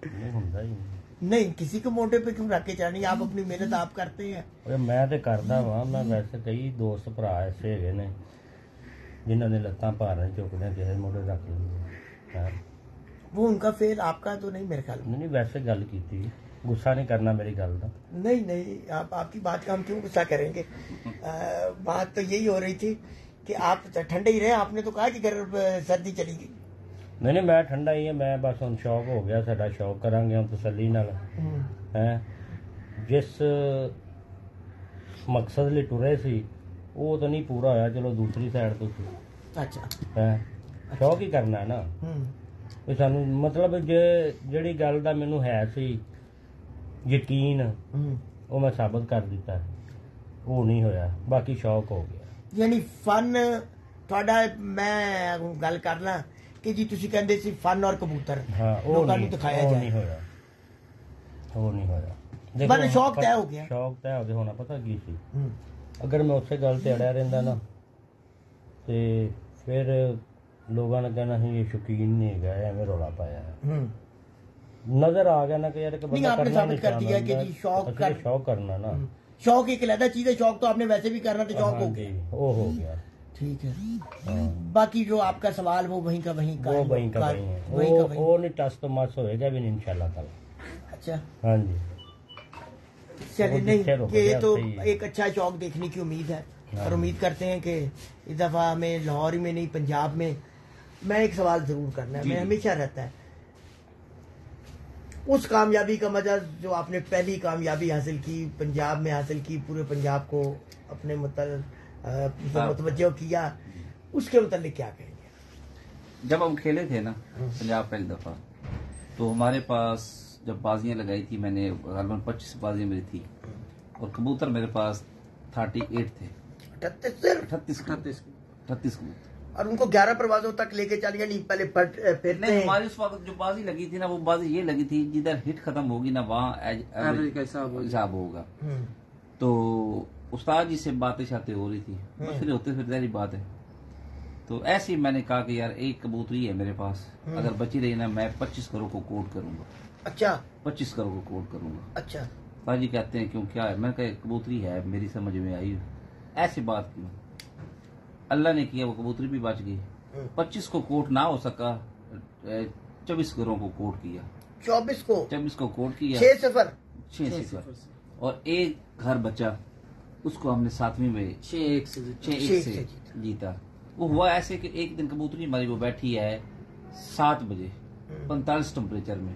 S4: नहीं,
S2: नहीं, किसी के मोटे पे क्यों रख के जानी, आप अपनी मेहनत आप करते हैं।
S4: मैं तो करदा वा। मैं वैसे कई दोस्त भरा ऐसे है ने जिन्होंने लत्तां भार चुकने किसी मोटे रख ली।
S2: वो उनका फेल, आपका तो नहीं मेरे ख्याल में।
S4: नहीं, वैसे गल की थी, गुस्सा नहीं करना मेरी गल का।
S2: नहीं, आपकी बात का हम क्यों गुस्सा करेंगे। बात तो यही हो रही थी कि आप ठंडे ही रहे। आपने तो कहा कि अगर सर्दी चलेगी।
S4: नहीं, मैं ठंडा ही है। मैं बस हम शौक हो गया, साडा शौक करांगे हम तसल्ली नाल है। जिस मकसद लिए टुरे सी वो तो नहीं पूरा होया। चलो दूसरी साइड तो सी।
S2: अच्छा
S4: है, शौक ही करना है ना। तो सानू मतलब ਜਿਹੜੀ ਗੱਲ ਦਾ ਮੈਨੂੰ ਹੈ ਸੀ ਯਕੀਨ, ਉਹ ਮੈਂ ਸਾਬਤ ਕਰ ਦਿੱਤਾ ਹੈ। ਉਹ ਨਹੀਂ ਹੋਇਆ, ਬਾਕੀ ਸ਼ੌਕ ਹੋ ਗਿਆ।
S2: ਯਾਨੀ ਫਨ ਤੁਹਾਡਾ, ਮੈਂ ਗੱਲ ਕਰਨਾ ਕਿ ਜੀ ਤੁਸੀਂ ਕਹਿੰਦੇ ਸੀ ਫਨ ਔਰ ਕਬੂਤਰ ਲੋਕਾਂ ਨੂੰ ਦਿਖਾਇਆ ਜਾਏ।
S4: ਨਹੀਂ ਹੋਇਆ, ਉਹ ਨਹੀਂ ਹੋਇਆ।
S2: ਮਨ ਸ਼ੌਕ ਤੈਅ ਹੋ ਗਿਆ।
S4: ਸ਼ੌਕ ਤੈਅ ਹੋ ਗਿਆ। ਹੋਣਾ ਪਤਾ ਕੀ ਸੀ, ਅਗਰ ਮੈਂ ਉਸੇ ਗੱਲ ਤੇ ਅੜਿਆ ਰਹਿੰਦਾ ਨਾ ਤੇ ਫਿਰ लोगों ने कहना ये शौकीन नहीं है, एवं रौला पाया है। नजर आ गया ना कि यार
S2: बंदा आपने साबित कर दिया कि जी
S4: शौक करना ना,
S2: शौक एक अलग चीज है। शौक तो आपने वैसे भी करना, तो शौक हो गया,
S4: वो हो गया।
S2: ठीक है। बाकी जो आपका सवाल वो वहीं का वहीं
S4: वो वहीं का वहीं है। वो नहीं टस तो मस होएगा भी नहीं इंशाल्लाह ताला।
S2: अच्छा,
S4: हाँ जी।
S2: चलिए, नहीं ये तो एक अच्छा शौक देखने की उम्मीद है और उम्मीद करते हैं कि इस दफा हमें लाहौर में नहीं पंजाब में। मैं एक सवाल जरूर करना है, मैं हमेशा रहता है उस कामयाबी का मजा जो आपने पहली कामयाबी हासिल की, पंजाब में हासिल की, पूरे पंजाब को अपने मुतवज्जो किया, उसके मुतालिक क्या कहेंगे।
S1: जब हम खेले थे ना पंजाब पहली दफा, तो हमारे पास जब बाजियां लगाई थी, मैंने तकरीबन 25 बाजियां मेरी थी और कबूतर मेरे पास 38 थे। 38 कबूतर,
S2: और उनको 11 परवाजों तक लेके चलिए। नहीं पहले फिर
S1: नहीं, हमारी उस वक्त जो बाजी लगी थी ना, वो बाजी ये लगी थी जिधर हिट खत्म होगी ना वहाँ एवरेज का हिसाब होगा। तो उस्ताद जी से बातें शातें हो रही थी, फिर होते फिर तेरी बात है। तो ऐसे ही मैंने कहा कि यार एक कबूतरी है मेरे पास, अगर बची रही ना मैं 25 करोड़ को कोट करूंगा।
S2: अच्छा
S1: 25 करोड़ को कोट करूंगा।
S2: अच्छा
S1: उस्ताद जी कहते हैं क्यों क्या है? मैं कहा कबूतरी है, मेरी समझ में आई। ऐसी बात क्यों? अल्लाह ने किया, वो कबूतरी भी बच गई। 25 को कोट ना हो सका, 24 करोड़ को कोट किया।
S2: 24
S1: को कोट किया,
S2: 6 सिफर
S1: 6 सिफर, और एक घर बचा, उसको हमने 7वीं में
S3: 6-1
S1: से जीता। वो हुआ ऐसे कि एक दिन कबूतरी हमारी वो बैठी है 7 बजे 45 टेम्परेचर में,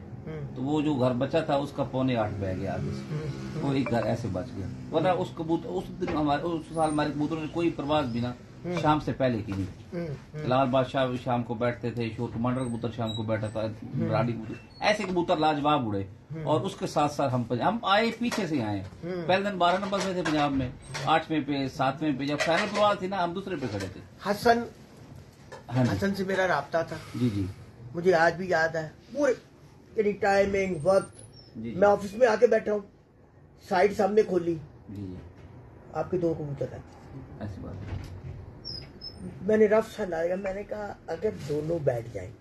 S1: तो वो जो घर बचा था उसका 7:45 बह गया आगे से, वो एक घर ऐसे बच गया। वरना उस कबूतर उस दिन हमारे उस साल हमारे कबूतरों ने कोई परवाज भी ना शाम से पहले की नहीं। लाल बादशाह शाम को बैठते थे, शोर कमांडर कबूतर शाम को बैठा था, राडी कबूतर, ऐसे कबूतर लाजवाब उड़े। और उसके साथ साथ हम आए पीछे से आए। पहले दिन 12 नंबर पे थे पंजाब में, 8वें पे 7वें पे, जब फाइनल परवाज थी ना हम दूसरे पे खड़े थे।
S2: हसन,
S1: हाँ जी,
S2: हसन से मेरा राब्ता था
S1: जी जी
S2: मुझे आज भी याद है पूरे, यानी टाइमिंग वक्त।
S1: जी
S2: मैं ऑफिस में आके बैठा हूँ, साइड सामने खोली,
S1: जी जी,
S2: आपके 2 कबूतर रहते।
S1: ऐसी बात है।
S2: मैंने रफ सा लाया, मैंने कहा अगर दोनों बैठ जाए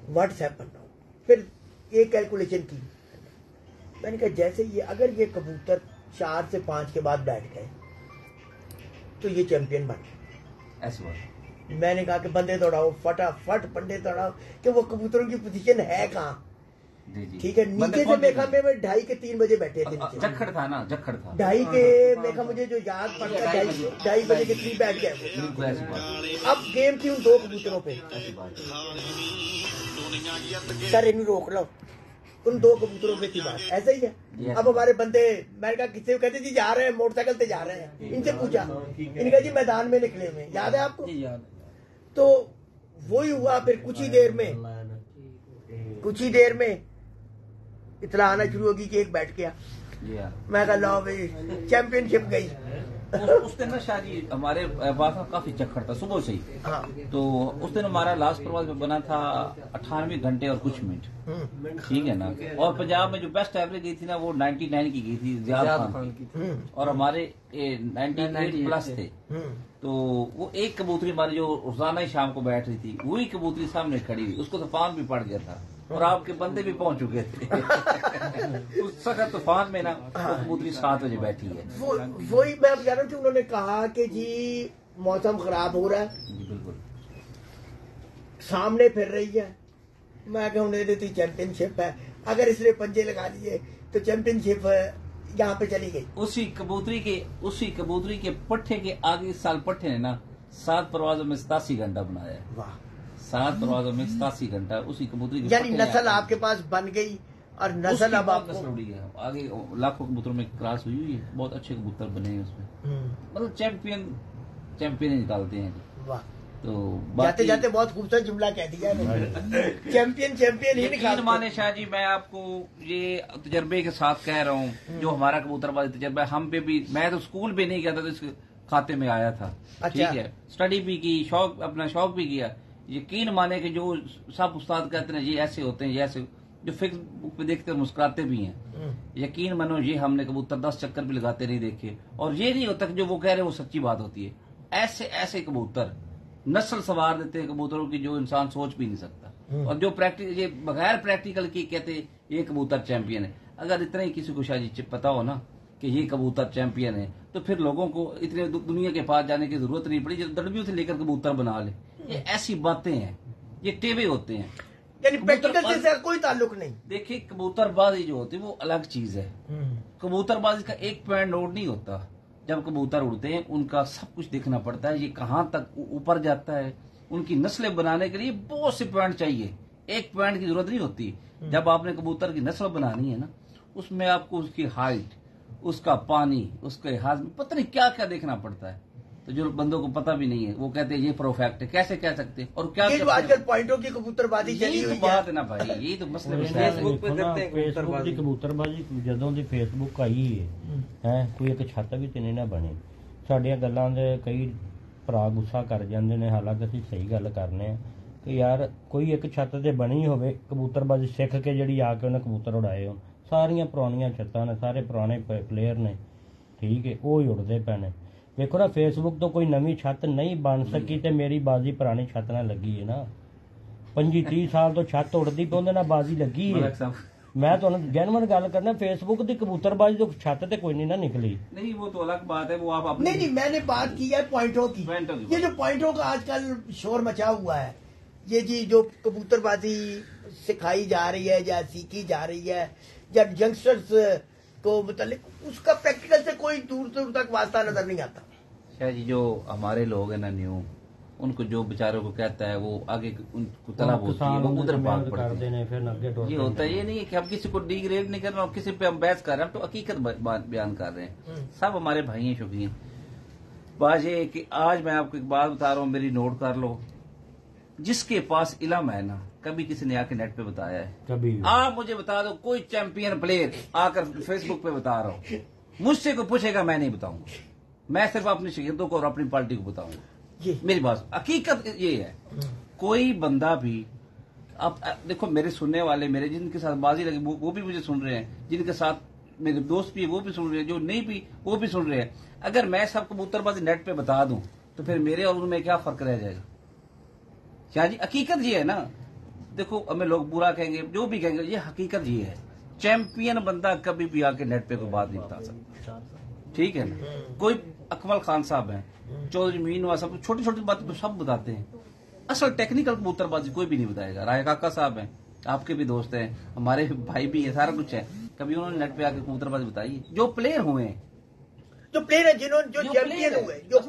S2: व्हाट्सएप पर ना हो। फिर ये कैलकुलेशन की, मैंने कहा जैसे ये अगर ये कबूतर 4 से 5 के बाद बैठ गए तो ये चैंपियन बन गए।
S1: ऐसी बात है।
S2: मैंने कहा कि बंदे दौड़ाओ, फटाफट बंदे दौड़ाओ कि वो कबूतरों की पोजीशन है कहाँ।
S1: जी जी,
S2: ठीक है, नीचे से मेखा में 2:30 के 3 बजे बैठे थे नीचे।
S1: जखड़ था ना, जखड़ था
S2: 2:30 के मेखा, मुझे जो याद पड़ता है 2:30 बजे के 3 बैठ गए।
S1: बिल्कुल ऐसी बात,
S2: अब गेम थी उन 2 कबूतरों पे।
S1: ऐसी बात है।
S2: सर इन्हें रोक लो, उन 2 कबूतरों पे थी बात, ऐसा ही है। अब हमारे बंदे, मैंने कहा किससे, कहते जी जा रहे हैं मोटरसाइकिल से जा रहे हैं। इनसे पूछा, इन्होंने कहा जी मैदान में निकले हुए, याद है आपको? तो वही हुआ। फिर कुछ ही देर में इतला आना शुरू होगी कि एक बैठ गया। मैं कहा लो भाई चैंपियनशिप गई।
S1: उस दिन ना शादी हमारे पास ना काफी चक्कर था सुबह से ही।
S2: हाँ।
S1: तो उस दिन हमारा लास्ट प्रवास में बना था 98 घंटे और कुछ मिनट, ठीक है ना। और पंजाब में जो बेस्ट एवरेज गई थी ना वो 99 की गई थी, ज़ियाद खान की, और हमारे 98 प्लस थे। तो वो एक कबूतरी हमारी जो रोजाना ही शाम को बैठ रही थी, वही कबूतरी सामने खड़ी हुई, उसको तूफान भी पड़ गया था और आपके बंदे भी पहुंच चुके थे। उस सख्त तूफान में ना वो कबूतरी 7 बजे बैठी है।
S2: वही मैं अब कह रहा हूँ, उन्होंने कहा कि जी मौसम खराब हो रहा है,
S1: जी बिल्कुल,
S2: सामने फिर रही है। मैं कहूँ नहीं, चैंपियनशिप है, अगर इसने पंजे लगा दिए तो चैंपियनशिप यहाँ पे चली गई।
S1: उसी कबूतरी के पट्टे के आगे इस साल पट्टे ने ना 7 परवाजों में 87 घंटा बनाया है।
S2: वाह,
S1: 7 परवाजों में 87 घंटा उसी कबूतरी के
S2: यानी
S1: पट्टे
S2: नस्ल
S1: ने
S2: आपके पास बन गई और नस्ल अब आपको
S1: नस्ल उड़ी है आगे, लाखों कबूतरों में क्रॉस हुई हुई है, बहुत अच्छे कबूतर बने हैं उसमें, मतलब चैंपियन ही निकालते हैं।
S2: वाह,
S1: तो
S2: जाते जाते बहुत खूबसूरत जुमला कह दिया चैंपियन ही निकालते।
S1: माने शाह जी, मैं आपको ये तजर्बे के साथ कह रहा हूँ, जो हमारा कबूतरबाजी तजर्बा हम पे भी, मैं तो स्कूल भी नहीं गया था तो इसके खाते में आया था।
S2: अच्छा।
S1: ठीक है, स्टडी भी की, अपना शौक भी किया। यकीन माने कि जो सब उस्ताद कहते हैं ये ऐसे होते हैं, ये ऐसे, जो फेसबुक पे देखते हैं मुस्कुराते भी हैं, यकीन मानो ये हमने कबूतर 10 चक्कर भी लगाते नहीं देखे। और ये नहीं होता कि जो वो कह रहे हैं वो सच्ची बात होती है। ऐसे ऐसे कबूतर नस्ल सवार देते हैं कबूतरों की जो इंसान सोच भी नहीं सकता। और जो ये बगैर प्रैक्टिकल की कहते ये कबूतर चैंपियन है। अगर इतना ही किसी को शायद पता हो ना कि ये कबूतर चैंपियन है, तो फिर लोगों को इतने दुनिया के पास जाने की जरूरत नहीं पड़ी, जो दड़बियों से लेकर कबूतर बना ले। ये ऐसी बातें हैं, ये टेबे होते हैं,
S2: यानी प्रैक्टिकल से कोई ताल्लुक नहीं।
S1: देखिए कबूतरबाजी जो होती है वो अलग चीज है। कबूतरबाजी का एक पॉइंट नोट नहीं होता। जब कबूतर उड़ते हैं उनका सब कुछ देखना पड़ता है, ये कहाँ तक ऊपर जाता है। उनकी नस्लें बनाने के लिए बहुत से पॉइंट चाहिए, एक पॉइंट की जरूरत नहीं होती। जब आपने कबूतर की नस्ल बनानी है ना, उसमें आपको उसकी हाइट, उसका पानी, उसके हाथ में पता नहीं क्या क्या देखना पड़ता है। तो जो बंदों को पता भी नहीं है वो कहते हैं ये परफेक्ट है, कैसे कह सकते हैं। और क्या
S2: ये जो आजकल पॉइंटों की कबूतरबाजी चली हुई
S1: बात है ना भाई, यही तो मसले
S4: फेसबुक ਦੀ ਕਬੂਤਰਬਾਜੀ ਜਦੋਂ ਦੀ ਫੇਸਬੁੱਕ ਆਈ ਹੈ ਕੋਈ ਇੱਕ ਛੱਤ ਵੀ ਤੇ ਨਹੀਂ ਨਾ ਬਣੀ। ਸਾਡੀਆਂ ਗੱਲਾਂ ਦੇ ਕਈ ਭਰਾ ਗੁੱਸਾ ਕਰ ਜਾਂਦੇ ਨੇ, ਹਾਲਾਂਕਿ ਅਸੀਂ ਸਹੀ ਗੱਲ ਕਰਨੇ ਆ ਕਿ ਯਾਰ ਕੋਈ ਇੱਕ ਛੱਤ ਤੇ ਬਣੀ ਹੋਵੇ ਕਬੂਤਰਬਾਜੀ ਸਿੱਖ ਕੇ ਜਿਹੜੀ ਆ ਕੇ ਉਹਨੇ ਕਬੂਤਰ ਉਡਾਏ ਹੋਣ। ਸਾਰੀਆਂ ਪੁਰਾਣੀਆਂ ਛੱਤਾਂ ਨੇ, ਸਾਰੇ ਪੁਰਾਣੇ ਪਲੇਅਰ ਨੇ, ठीक है वो ही उड़ते पे ने। देखो ना फेसबुक तो कोई नवी छत नहीं बन सकी ते मेरी बाजी पुरानी छत ना लगी है ना। 25-30 साल तो छत उड़ती पे उहदे नाल बाजी लगी है। मैं तो जैनवन गल करना फेसबुक की कबूतरबाजी तो छत ते कोई नहीं ना निकली।
S1: नहीं वो तो अलग बात है, वो आप अपनी
S2: नहीं मैंने बात की है पॉइंटों की। ये जो पॉइंटों का आजकल शोर मचा हुआ है, ये जी जो कबूतरबाजी सिखाई जा रही है या सीखी जा रही है या यंगस्टर्स को मतलब उसका प्रैक्टिकल से कोई दूर दूर तक वास्ता नजर नहीं आता।
S1: शायद जी जो हमारे लोग हैं ना न्यू, उनको जो बेचारों को कहता है वो आगे उनको तलब होती है, वो उधर भाग पड़ते हैं। फिर ये होता है, ये नहीं है कि हम किसी को डिग्रेड नहीं कर रहे हैं, किसी पे हम बहस कर रहे हैं, तो हकीकत बयान कर रहे हैं। सब हमारे भाई हैं, शौकीन। बात ये है कि आज मैं आपको एक बात बता रहा हूँ, मेरी नोट कर लो। जिसके पास इल्म है ना, कभी किसी ने आके नेट पे बताया है? कभी आप मुझे बता दो कोई चैंपियन प्लेयर आकर फेसबुक पे बता रहा हूँ, मुझसे कोई पूछेगा मैं नहीं बताऊंगा, मैं सिर्फ अपने शागिर्दों को और अपनी पार्टी को बताऊंगा। मेरी बात हकीकत ये है, कोई बंदा भी अब देखो मेरे सुनने वाले, मेरे जिनके साथ बाजी लगी वो भी मुझे सुन रहे हैं, जिनके साथ मेरे दोस्त भी वो भी सुन रहे हैं, जो नहीं भी वो भी सुन रहे हैं। अगर मैं सब कबूतरबाजी नेट पे बता दूं तो फिर मेरे और उनमें क्या फर्क रह जाएगा? क्या जी हकीकत ये है ना। देखो हमें लोग बुरा कहेंगे, जो भी कहेंगे, ये हकीकत ये है। चैंपियन बंदा कभी भी आके नेट पे कोई बात नहीं बता सकता, ठीक है ना। कोई अकमल खान साहब हैं, चौधरी मीन नवाज साहब, छोटी छोटी बातें तो सब बताते हैं, असल टेक्निकल कबूतरबाजी कोई भी नहीं बताएगा। राय काका साहब हैं, आपके भी दोस्त हैं, हमारे भाई भी है, सारा कुछ है, कभी उन्होंने नेट पे आके कबूतरबाजी बताई? जो प्लेयर हुए हैं,
S2: जो प्लेयर है, जिन्होंने जो चैंपियन हुए, जो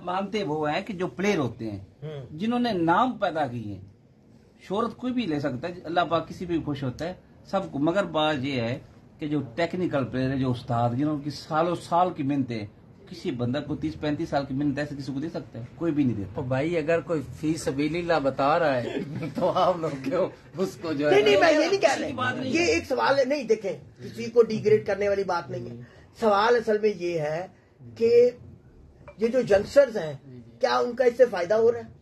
S1: मानते वो हैं कि जो प्लेयर होते हैं, जिन्होंने नाम पैदा किए। शोहरत कोई भी ले सकता है, अल्लाह पाक किसी भी खुश होता है सबको, मगर बात ये है कि जो टेक्निकल प्लेयर है, जो उस्ताद, जिन्होंने सालों साल की मेहनत है, किसी बंदा को 30-35 साल की मेहनत ऐसे किसी को दे सकता है? कोई भी नहीं देता।
S3: तो भाई अगर कोई फी सबीलिल्लाह बता रहा है तो आप लोग क्यों उसको जो
S2: नहीं मैं ये नहीं कह रहे, ये एक सवाल है। नहीं देखें, किसी को डिग्रेड करने वाली बात नहीं है। सवाल असल में ये है कि ये जो यंगस्टर्स हैं, क्या उनका इससे फायदा हो रहा है?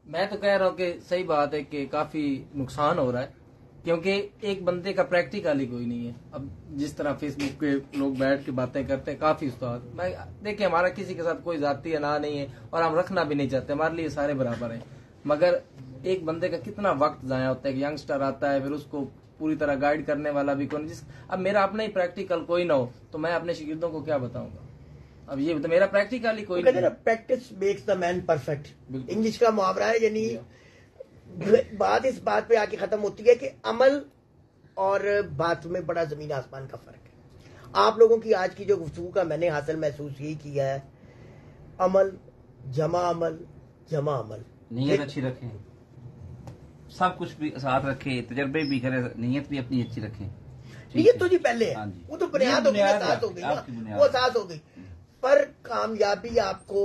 S3: मैं तो कह रहा हूँ कि सही बात है कि काफी नुकसान हो रहा है, क्योंकि एक बंदे का प्रैक्टिकल ही कोई नहीं है। अब जिस तरह फेसबुक पे लोग बैठ के बातें करते हैं, काफी उस्ताद, मैं देखिए हमारा किसी के साथ कोई जाती ना नहीं है और हम रखना भी नहीं चाहते, हमारे लिए सारे बराबर हैं। मगर एक बंदे का कितना वक्त जाया होता है कि यंगस्टर आता है, फिर उसको पूरी तरह गाइड करने वाला भी कौन। अब मेरा अपना ही प्रैक्टिकल कोई ना हो तो मैं अपने शागिर्दों को क्या बताऊंगा? अब ये तो मेरा प्रैक्टिकल ही कोई नहीं।
S2: Practice makes the man perfect, English का मुहावरा है। यानी बात इस बात पे आके खत्म होती है कि अमल और बात में बड़ा जमीन आसमान का फर्क है। आप लोगों की आज की जो गुफ्तगू का मैंने हासिल महसूस यही किया है, अमल जमा अमल,
S1: नीयत अच्छी रखें, सब कुछ भी साथ रखे, तजर्बे भी करे, नीयत भी अपनी अच्छी रखें।
S2: नीयत तो जी पहले है, वो तो बुनियाद हो गई, असास हो गई ना, वो असास हो गई। पर कामयाबी आपको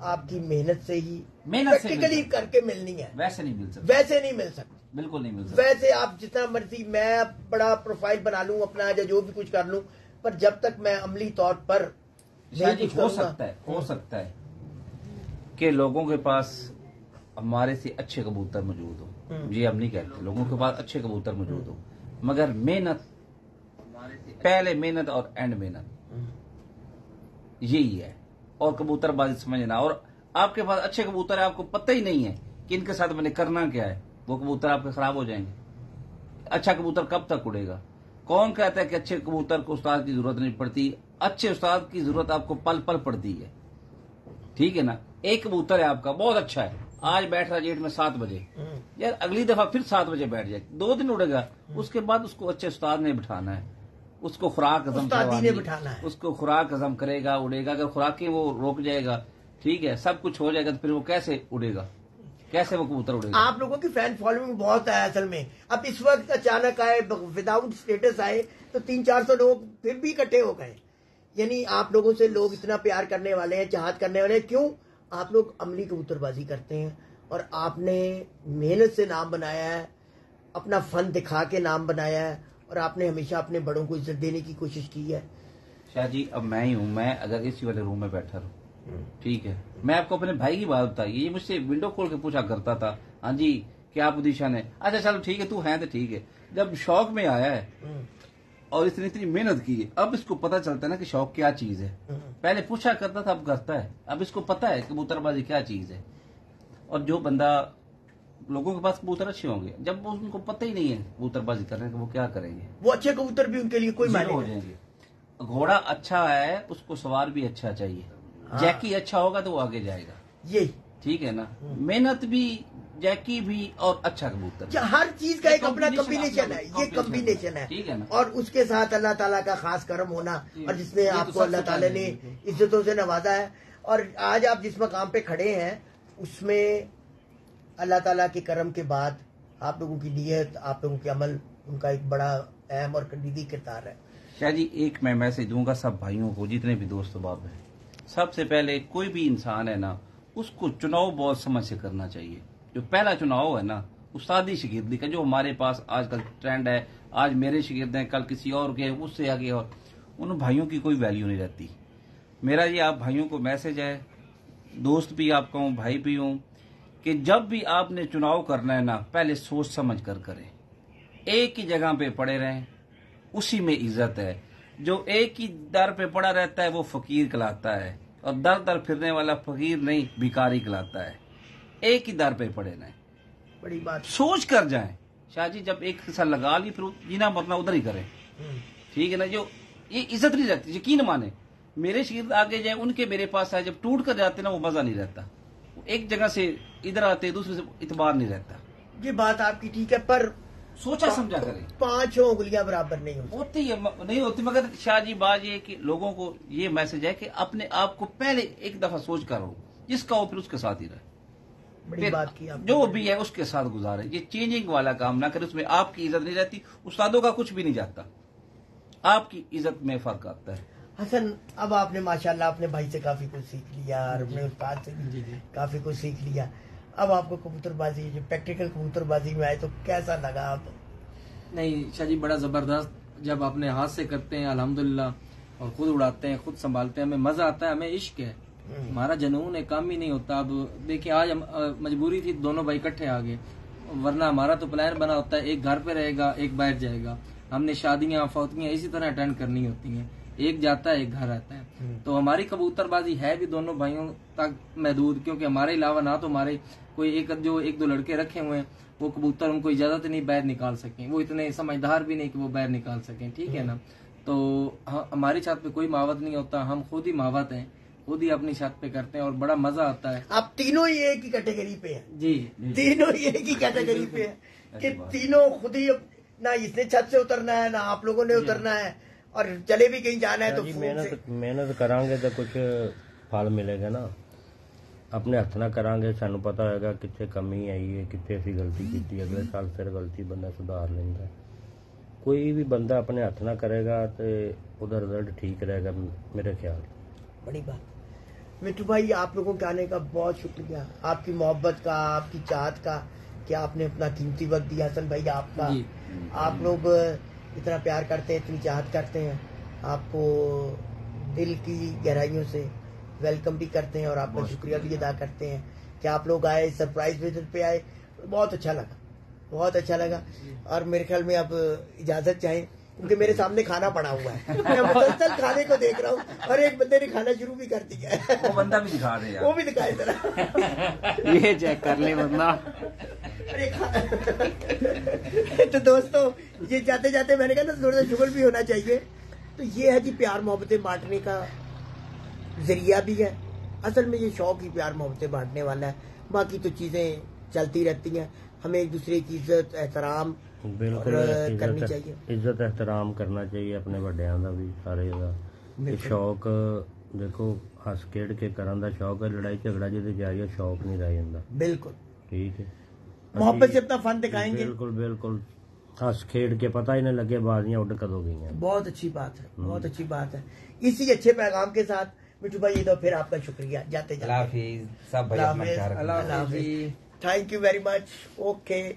S2: आपकी मेहनत से ही प्रैक्टिकली करके मिलनी है,
S1: वैसे नहीं मिल सकती, बिल्कुल नहीं मिल सकती।
S2: वैसे आप जितना मर्जी मैं बड़ा प्रोफाइल बना लूं अपना या जो भी कुछ कर लूं, पर जब तक मैं अमली तौर पर
S1: हो सकता है कि लोगों के पास हमारे से अच्छे कबूतर मौजूद हो, ये हम नहीं कहते, लोगों के पास अच्छे कबूतर मौजूद हो, मगर मेहनत, पहले मेहनत और एंड मेहनत यही है। और कबूतरबाजी समझना, और आपके पास अच्छे कबूतर है, आपको पता ही नहीं है कि इनके साथ मैंने करना क्या है, वो कबूतर आपके खराब हो जाएंगे। अच्छा कबूतर कब तक उड़ेगा? कौन कहता है कि अच्छे कबूतर को उस्ताद की जरूरत नहीं पड़ती? अच्छे उस्ताद की जरूरत आपको पल पल पड़ती है, ठीक है ना। एक कबूतर है आपका बहुत अच्छा है, आज बैठ रहा जेठ में 7 बजे, यार अगली दफा फिर 7 बजे बैठ जाए, 2 दिन उड़ेगा, उसके बाद उसको अच्छे उस्ताद ने बिठाना है, उसको खुराक हजम
S2: बिठाना है,
S1: उसको खुराक हजम करेगा, उड़ेगा। अगर खुराक वो रोक जाएगा, ठीक है, सब कुछ हो जाएगा, तो फिर वो कैसे उड़ेगा, कैसे वो कबूतर उड़ेगा?
S2: आप लोगों की फैन फॉलोइंग बहुत है असल में। अब इस वक्त अचानक आए, विदाउट स्टेटस आए, तो 300-400 लोग फिर भी इकट्ठे हो गए। यानी आप लोगों से लोग इतना प्यार करने वाले हैं, चाहत करने वाले हैं। क्यों? आप लोग अमली कबूतरबाजी करते हैं और आपने मेहनत से नाम बनाया है, अपना फन दिखा के नाम बनाया है, और आपने हमेशा अपने बड़ों को इज्जत देने की कोशिश की है।
S1: शाह जी अब मैं ही हूँ, मैं अगर इसी वाले रूम में बैठा रहूं, ठीक है, मैं आपको अपने भाई की बात बताई, ये मुझसे विंडो खोल के पूछा करता था, हाँ जी क्या पोजीशन है, अच्छा चलो ठीक है तू है तो ठीक है। जब शौक में आया है और इसने इतनी मेहनत की है, अब इसको पता चलता है ना कि शौक क्या चीज है। पहले पूछा करता था, अब करता है। अब इसको पता है कबूतरबाजी क्या चीज है। और जो बंदा, लोगों के पास कबूतर अच्छे होंगे, जब उनको पता ही नहीं है कबूतरबाजी करने का, वो क्या करेंगे?
S2: वो अच्छे कबूतर भी उनके लिए कोई मायने
S1: हो जाएंगे। घोड़ा अच्छा है, उसको सवार भी अच्छा चाहिए। जैकी अच्छा होगा तो वो आगे जाएगा,
S2: यही
S1: ठीक है ना। मेहनत भी, जैकी भी और अच्छा कबूतर,
S2: हर चीज का एक अपना कॉम्बिनेशन है, ये कॉम्बिनेशन है,
S1: ठीक है ना।
S2: और उसके साथ अल्लाह ताला का खास करम होना, और जिसमें आपको अल्लाह ताला ने इज्जतों से नवाजा है। और आज आप जिस मकाम पे खड़े हैं उसमें अल्लाह ताला के करम के बाद आप लोगों की नीयत, आप लोगों के अमल, उनका एक बड़ा अहम और कलीदी किरदार है।
S1: शाह जी, एक मैं मैसेज दूंगा सब भाइयों को, जितने भी दोस्त बाब हैं। सबसे पहले कोई भी इंसान है ना, उसको चुनाव बहुत समझ से करना चाहिए। जो पहला चुनाव है ना, उस्तादी शागिर्दी का, जो हमारे पास आजकल ट्रेंड है, आज मेरे शागिर्द हैं, कल किसी और के, उससे आगे, और उन भाइयों की कोई वैल्यू नहीं रहती। मेरा ये आप भाइयों को मैसेज है, दोस्त भी आपका हूँ, भाई भी हूँ, कि जब भी आपने चुनाव करना है ना, पहले सोच समझ कर करें। एक ही जगह पे पड़े रहें, उसी में इज्जत है। जो एक ही दर पे पड़ा रहता है वो फकीर कहलाता है, और दर दर फिरने वाला फकीर नहीं, भिखारी कहलाता है। एक ही दर पे पड़े रहें,
S2: बड़ी बात,
S1: सोच कर जाएं। शाह जी, जब एक हिस्सा लगा ली, फिर जीना मरना उधर ही करें, ठीक है ना। जो ये इज्जत नहीं रहती, यकीन माने, मेरे शागिर्द आगे जाए, उनके मेरे पास आए, जब टूट कर जाते ना, वो मजा नहीं रहता। एक जगह से इधर आते, दूसरे से इतबार नहीं रहता।
S2: ये बात आपकी ठीक है, पर
S1: सोचा समझा करें।
S2: 5 उंगलियां बराबर नहीं
S1: होती है, नहीं होती। मगर शाह जी, बात ये कि लोगों को ये मैसेज है कि अपने आप को पहले एक दफा सोच कर हो, जिसका हो फिर उसके साथ ही रहे।
S2: बड़ी बात की आप,
S1: जो भी है उसके साथ गुजारे। ये चेंजिंग वाला काम ना करे, उसमें आपकी इज्जत नहीं रहती, उस्तादों का कुछ भी नहीं जाता, आपकी इज्जत में फर्क आता है।
S2: हसन, अब आपने माशाल्लाह अपने भाई से काफी कुछ सीख लिया, और अपने उस्ताद से भी काफी कुछ सीख लिया। अब आपको कबूतरबाजी, जो प्रैक्टिकल कबूतरबाजी में आए, तो कैसा लगा आप?
S3: नहीं शाह जी, बड़ा जबरदस्त। जब अपने हाथ से करते हैं अल्हम्दुलिल्लाह, और खुद उड़ाते हैं, खुद संभालते हैं, हमें मजा आता है, हमें इश्क है, हमारा जुनून है, काम ही नहीं होता। अब देखिए, आज मजबूरी थी, दोनों भाई इकट्ठे आ गए, वरना हमारा तो प्लान बना होता है, एक घर पे रहेगा, एक बाहर जाएगा। हमने शादियां, फौतियां इसी तरह अटेंड करनी होती हैं, एक जाता है, एक घर आता है। तो हमारी कबूतरबाजी है भी दोनों भाइयों तक महदूद, क्योंकि हमारे अलावा ना तो हमारे कोई एक दो लड़के रखे हुए हैं, वो कबूतर उनको इजाजत नहीं बाहर निकाल सकें, वो इतने समझदार भी नहीं कि वो बाहर निकाल सकें, ठीक है ना। तो हमारी छत पे कोई मावत नहीं होता, हम खुद ही मावत हैं, खुद ही अपनी छत पे करते हैं, और बड़ा मजा आता है।
S2: आप तीनों ही एक ही कैटेगरी पे हैं
S3: जी,
S2: तीनों ही एक ही कैटेगरी पे हैं कि तीनों खुद ही, ना इसने छत से उतरना है, ना आप लोगों ने उतरना है, और चले भी कहीं जाना है तो
S4: मेहनत करांगे तो कुछ फल मिलेगा ना। अपने हथ ना करांगे, सानू पता होगा कितने कमी आई है, कितने असी गलती की, अगले साल फिर गलती बंदा सुधार लेंदा। कोई भी बंदा अपने हथ ना करेगा तो उधर रिजल्ट ठीक रहेगा, मेरे ख्याल।
S2: बड़ी बात। मिट्टू भाई, आप लोगों के आने का बहुत शुक्रिया, आपकी मोहब्बत का, आपकी चाहत का, कि आपने अपना कीमती वक्त दिया। हसन भाई, आपका, आप लोग इतना प्यार करते हैं, इतनी चाहत करते हैं, आपको दिल की गहराइयों से वेलकम भी करते हैं, और आपका शुक्रिया भी अदा करते हैं कि आप लोग आए, सरप्राइज विजिट पे आए। बहुत अच्छा लगा, बहुत अच्छा लगा। और मेरे ख्याल में अब इजाजत चाहें, क्योंकि मेरे सामने खाना पड़ा हुआ है, मैं मुसलसल खाने को देख रहा हूँ, और एक बंदे ने खाना शुरू भी कर दिया है।
S1: वो बंदा भी दिखा दे यार,
S2: वो भी दिखाए जरा,
S3: ये चेक कर ले बंदा।
S2: तो दोस्तों, ये जाते जाते मैंने कहा ना, थोड़ा सा शुगर भी होना चाहिए। तो ये है जी प्यार मोहब्बतें बांटने का जरिया भी है। असल में ये शौक ही प्यार मोहब्बतें बांटने वाला है, बाकी तो चीजें चलती रहती हैं। हमें एक दूसरे की इज्जत, एहतराम
S4: बिल्कुल
S2: करनी चाहिए,
S4: इज्जत एहतराम करना चाहिए अपने ਵੱਡਿਆਂ ਦਾ भी, सारे ਦਾ। शौक देखो, हस खेड के करन दा शौक है, लड़ाई झगड़ा जिहदे जारी शौक नहीं रह जांदा।
S2: बिल्कुल
S4: ठीक है,
S2: मोहब्बत से अपना फन दिखाएंगे।
S4: बिल्कुल बिल्कुल, हंस खेड के पता ही नहीं लगे बाजियां उड़ कदों गई हैं।
S2: बहुत अच्छी बात है, बहुत अच्छी बात है। इसी अच्छे पैगाम के साथ मिट्टू भाई, तो फिर आपका शुक्रिया, जाते जाते
S1: सब भाई अपना ख्याल रखना।
S2: Thank you very much. Okay.